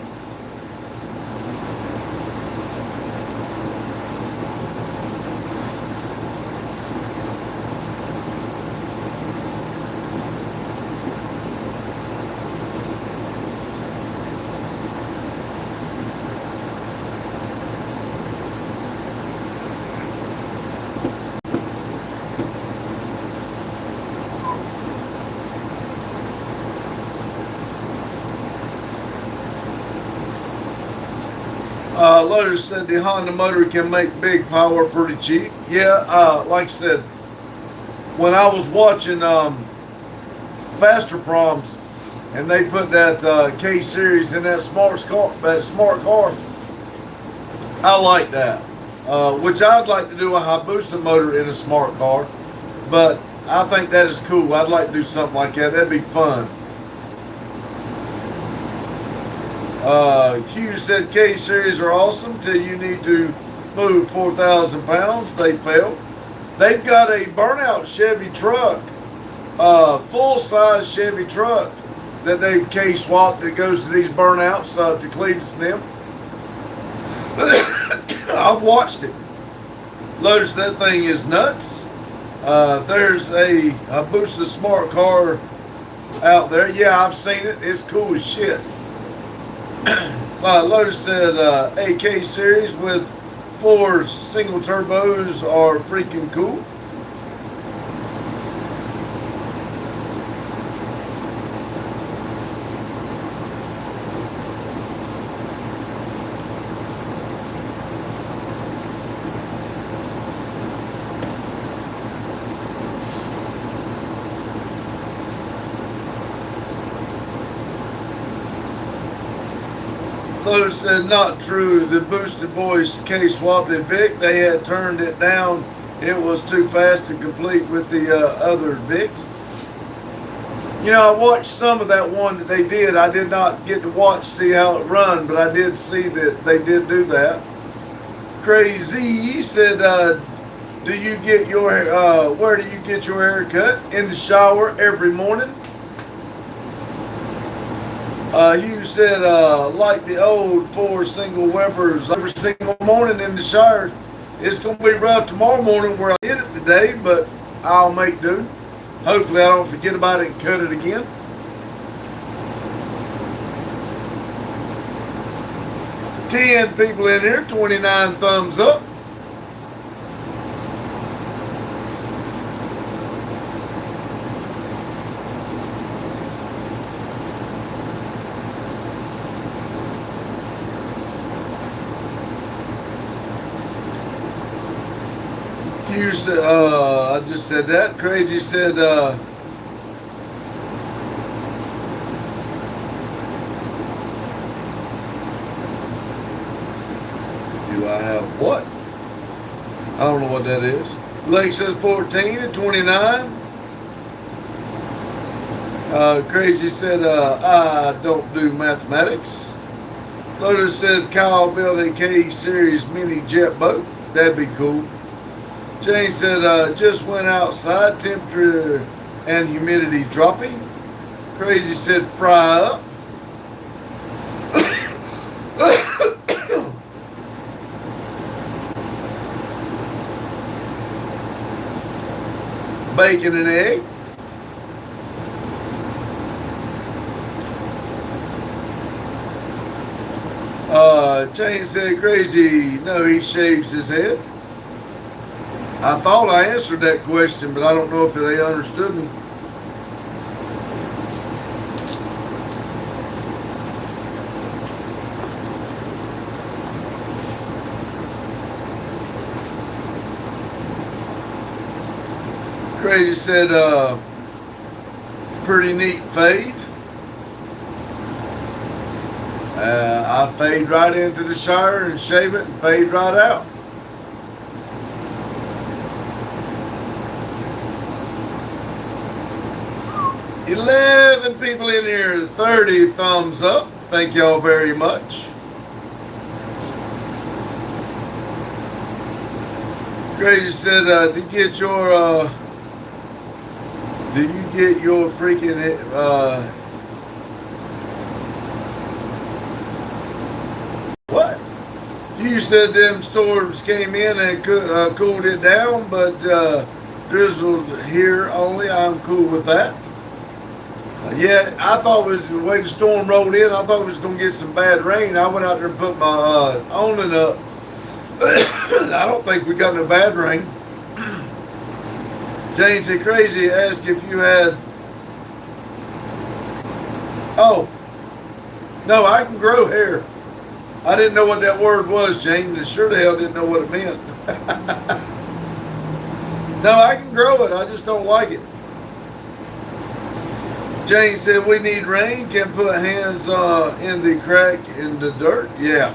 Lotus said the Honda motor can make big power pretty cheap. Yeah, like I said, when I was watching Faster Proms and they put that K Series in that smart car, I like that. Which I'd like to do a Hayabusa motor in a smart car, but I think that is cool. I'd like to do something like that. That'd be fun. Hugh said K-Series are awesome till you need to move 4,000 pounds. They fail. They've got a burnout Chevy truck, full-size Chevy truck that they've K-swapped that goes to these burnouts to Cletus and them. I've watched it. Lotus, that thing is nuts. There's a Hayabusa smart car out there. Yeah, I've seen it. It's cool as shit. Lotus said AK series with 4 single turbos are freaking cool. Lotus said, not true. The Boosted Boys K-swapped at Vic. They had turned it down. It was too fast to complete with the other Vics. You know, I watched some of that one that they did. I did not get to see how it run, but I did see that they did do that. Crazy said, do you get your, where do you get your hair cut? In the shower every morning. You said, like the old 4 single Webers every single morning in the shower. It's going to be rough tomorrow morning where I did it today, but I'll make do. Hopefully I don't forget about it and cut it again. Ten people in here, 29 thumbs up. You said, I just said that. Crazy said, do I have what? I don't know what that is. Lake says 14 and 29. Crazy said, I don't do mathematics. Lotus says Kyle built a K series mini jet boat. That'd be cool. Jane said just went outside, temperature and humidity dropping. Crazy said fry up. Bacon and egg. Jane said, crazy, no, he shaves his head. I thought I answered that question, but I don't know if they understood me. Crazy said, pretty neat fade. I fade right into the shower and shave it and fade right out. $11 people in here, 30 thumbs up. Thank y'all very much. Crazy said, did you get your freaking what? You said them storms came in and cooled it down, but drizzled here only. I'm cool with that. Yeah, I thought it was the way the storm rolled in. I thought it was going to get some bad rain. I went out there and put my awning up. I don't think we got no bad rain. Jane said, crazy, asked if you had... Oh. No, I can grow hair. I didn't know what that word was, Jane. And sure the hell didn't know what it meant. No, I can grow it. I just don't like it. Jane said, we need rain. Can put hands in the crack in the dirt. Yeah.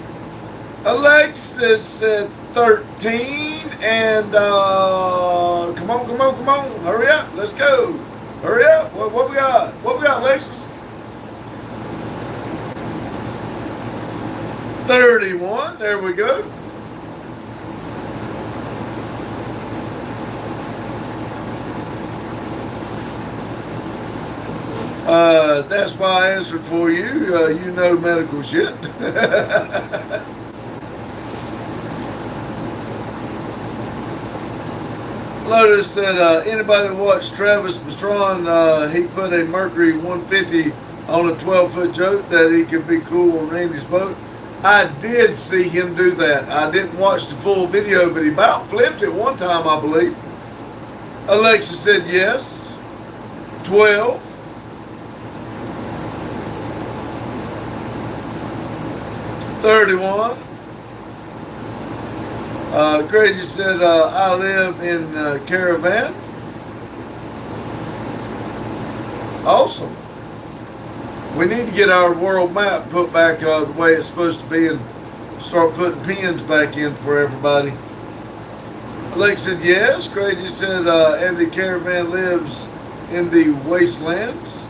Alexis said 13. And come on. Hurry up. Let's go. Hurry up. What we got? What we got, Alexis? 31. There we go. That's why I answered for you. You know medical shit. Lotus said, anybody watch Travis Pastrana? He put a Mercury 150 on a 12-foot joke that he could be cool on Randy's boat. I did see him do that. I didn't watch the full video, but he about flipped it one time, I believe. Alexa said yes. 12. 31. Crazy said, I live in Caravan. Awesome. We need to get our world map put back the way it's supposed to be and start putting pins back in for everybody. Alex said yes. Crazy said, and the caravan lives in the wastelands.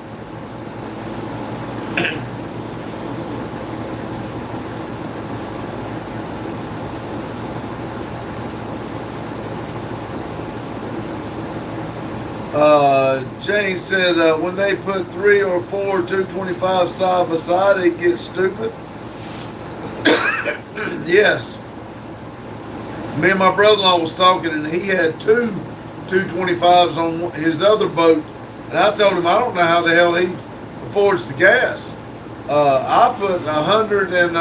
Jane said, when they put 3 or 4 225 side by side, it gets stupid. Yes. Me and my brother-in-law was talking, and he had 2 225s on his other boat. And I told him, I don't know how the hell he affords the gas. I put 100 and...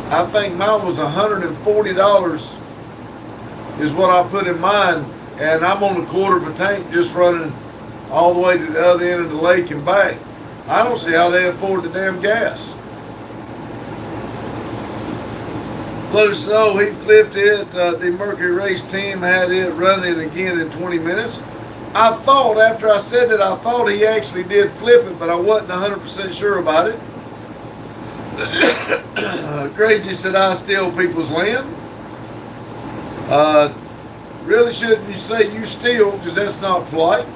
I think mine was $140 is what I put in mine, and I'm on a quarter of a tank just running all the way to the other end of the lake and back. I don't see how they afford the damn gas. Let us know he flipped it. The Mercury Race team had it running again in 20 minutes. I thought after I said it, I thought he actually did flip it, but I wasn't 100% sure about it. Crazy said, I steal people's land. Really shouldn't you say you steal, because that's not polite.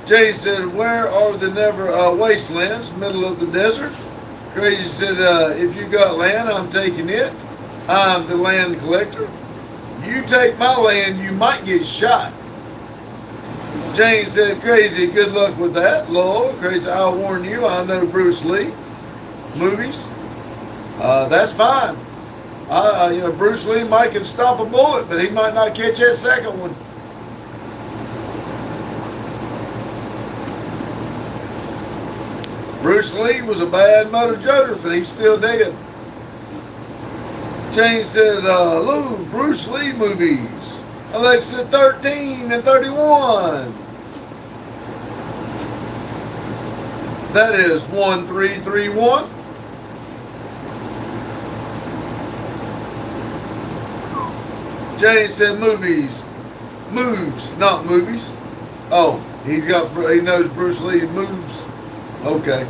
Jay said, where are the never wastelands, middle of the desert? Crazy said, if you got land, I'm taking it. I'm the land collector. You take my land, you might get shot. Jane said, Crazy, good luck with that. Lol, Crazy, I'll warn you, I know Bruce Lee movies. That's fine. Bruce Lee might can stop a bullet, but he might not catch that second one. Bruce Lee was a bad motor joker, but he's still dead. Jane said, Lou, Bruce Lee movies. Alexa, 13 and 31. That is 1331. Jane said movies. Moves, not movies. Oh, he knows Bruce Lee moves. Okay.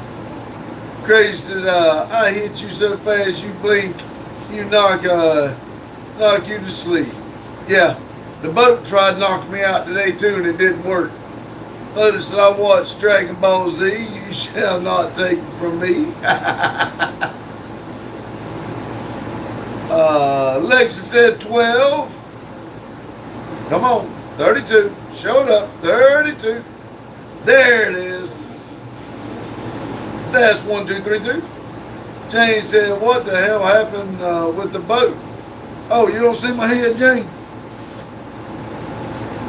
Crazy said, I hit you so fast you blink, you knock you to sleep. Yeah, the boat tried knocking me out today too and it didn't work. Lotus said, I watched Dragon Ball Z, you shall not take it from me. Lexa said 12. Come on, 32. Showed up, 32. There it is. That's 1232. Jane said, what the hell happened with the boat? Oh, you don't see my head, Jane?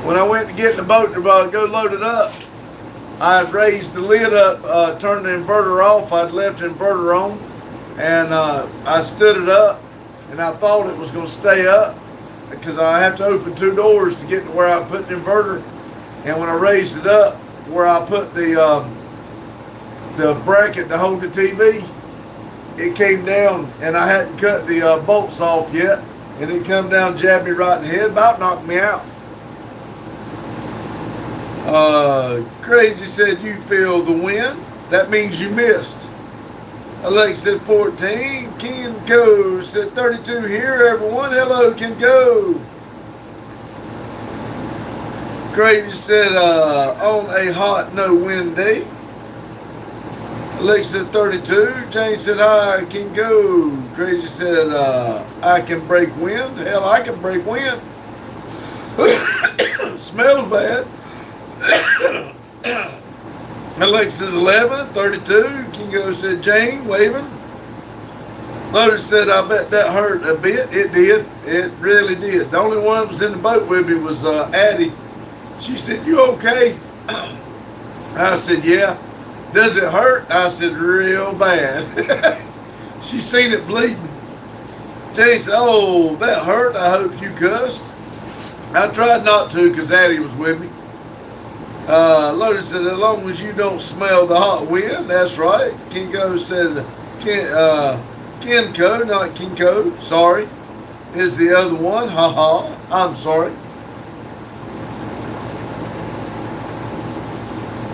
When I went to get in the boat to go load it up, I had raised the lid up, turned the inverter off. I'd left the inverter on, and I stood it up, and I thought it was going to stay up because I have to open 2 doors to get to where I put the inverter. And when I raised it up, where I put the bracket to hold the TV, it came down, and I hadn't cut the bolts off yet, and it come down, jabbed me right in the head, about knocked me out. Crazy said, you feel the wind? That means you missed. Alexa said 14. Ken Go said 32 here, everyone. Hello, Ken Go. Crazy said, on a hot, no wind day. Alexa said 32. Jane said, hi, Ken Go. Crazy said, I can break wind. Hell, I can break wind. Smells bad. Alexa's 11 and 32. Kingo said, Jane, waving. Lotus said, I bet that hurt a bit. It did. It really did. The only one that was in the boat with me was Addie. She said, you okay? I said, yeah. Does it hurt? I said, real bad. She seen it bleeding. Jane said, oh, that hurt. I hope you cussed. I tried not to because Addie was with me. Lotus said, as long as you don't smell the hot wind, that's right. Kinko said, Kinko, not Kinko, sorry, is the other one. Ha ha, I'm sorry.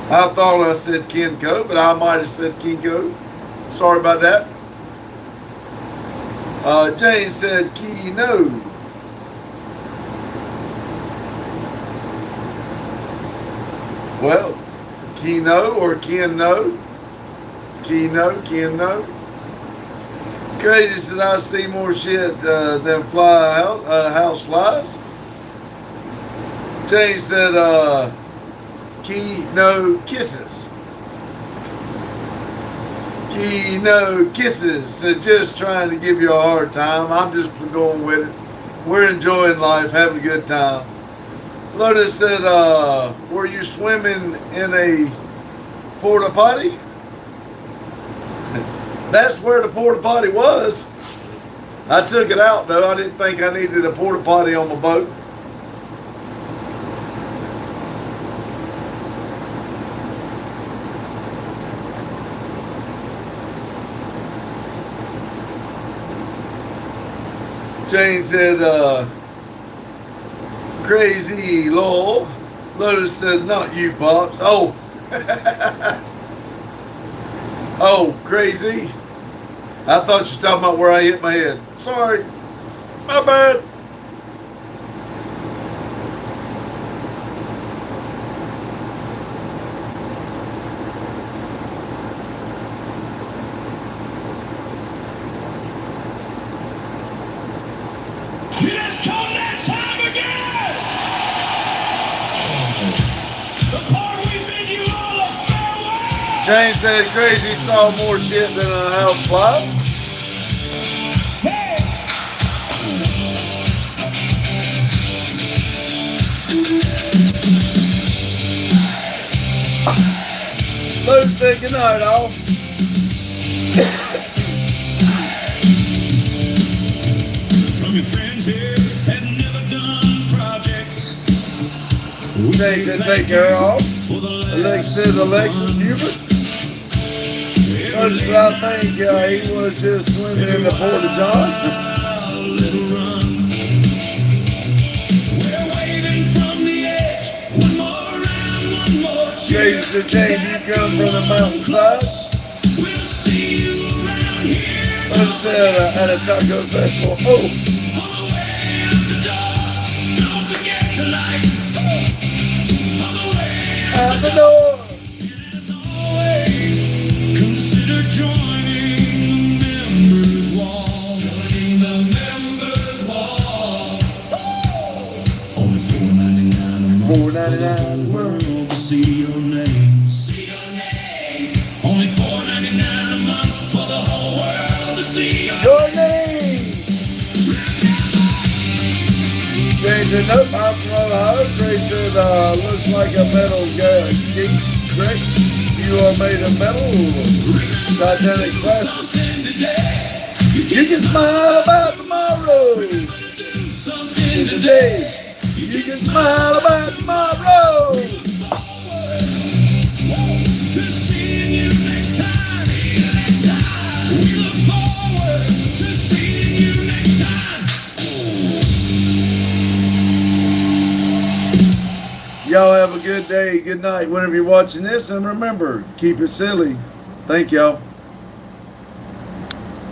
I thought I said Kinko, but I might have said Kinko. Sorry about that. Jane said, Kino. Well, Kino or Kino. Kino. Crazy said, I see more shit than house flies. Jane said, Kino kisses. Kino kisses. Said, just trying to give you a hard time. I'm just going with it. We're enjoying life, having a good time. Lotus said, were you swimming in a porta potty? That's where the porta potty was. I took it out though. I didn't think I needed a porta potty on my boat. Jane said, crazy lol. Lotus said, not you, Pops. Oh. Oh, crazy. I thought you were talking about where I hit my head. Sorry. My bad. It has come that time again. The part we bid you all a farewell. James said Crazy saw more shit than a house flies. Luke said good night, all. From your friends here that never done projects. James said take care, all. Alex said Alexis Hubert. Notice that I think he was just swimming in the Port of John. Little run. We're waving from the edge. One more round, one more James said, James, you come from the mountainside. We'll see you around here. Notice said at a taco festival. Oh, On the way out the door. Don't forget to like. On the way out the door. as always, consider joining the members wall. Joining the members wall. Only $4.99 a month. $4.99 a month. World to see your name. See your name. Only $4.99 a month for the whole world to see your name. James said, nope, I'm from Ohio. Grace said, looks like a metal geek. Great. You are made of metal. Titanic plastic. You can smile about tomorrow. Today. You can smile about tomorrow. To seeing you next time. We look forward to seeing you next time. Y'all have a good day, good night, whenever you're watching this. And remember, keep it silly. Thank y'all.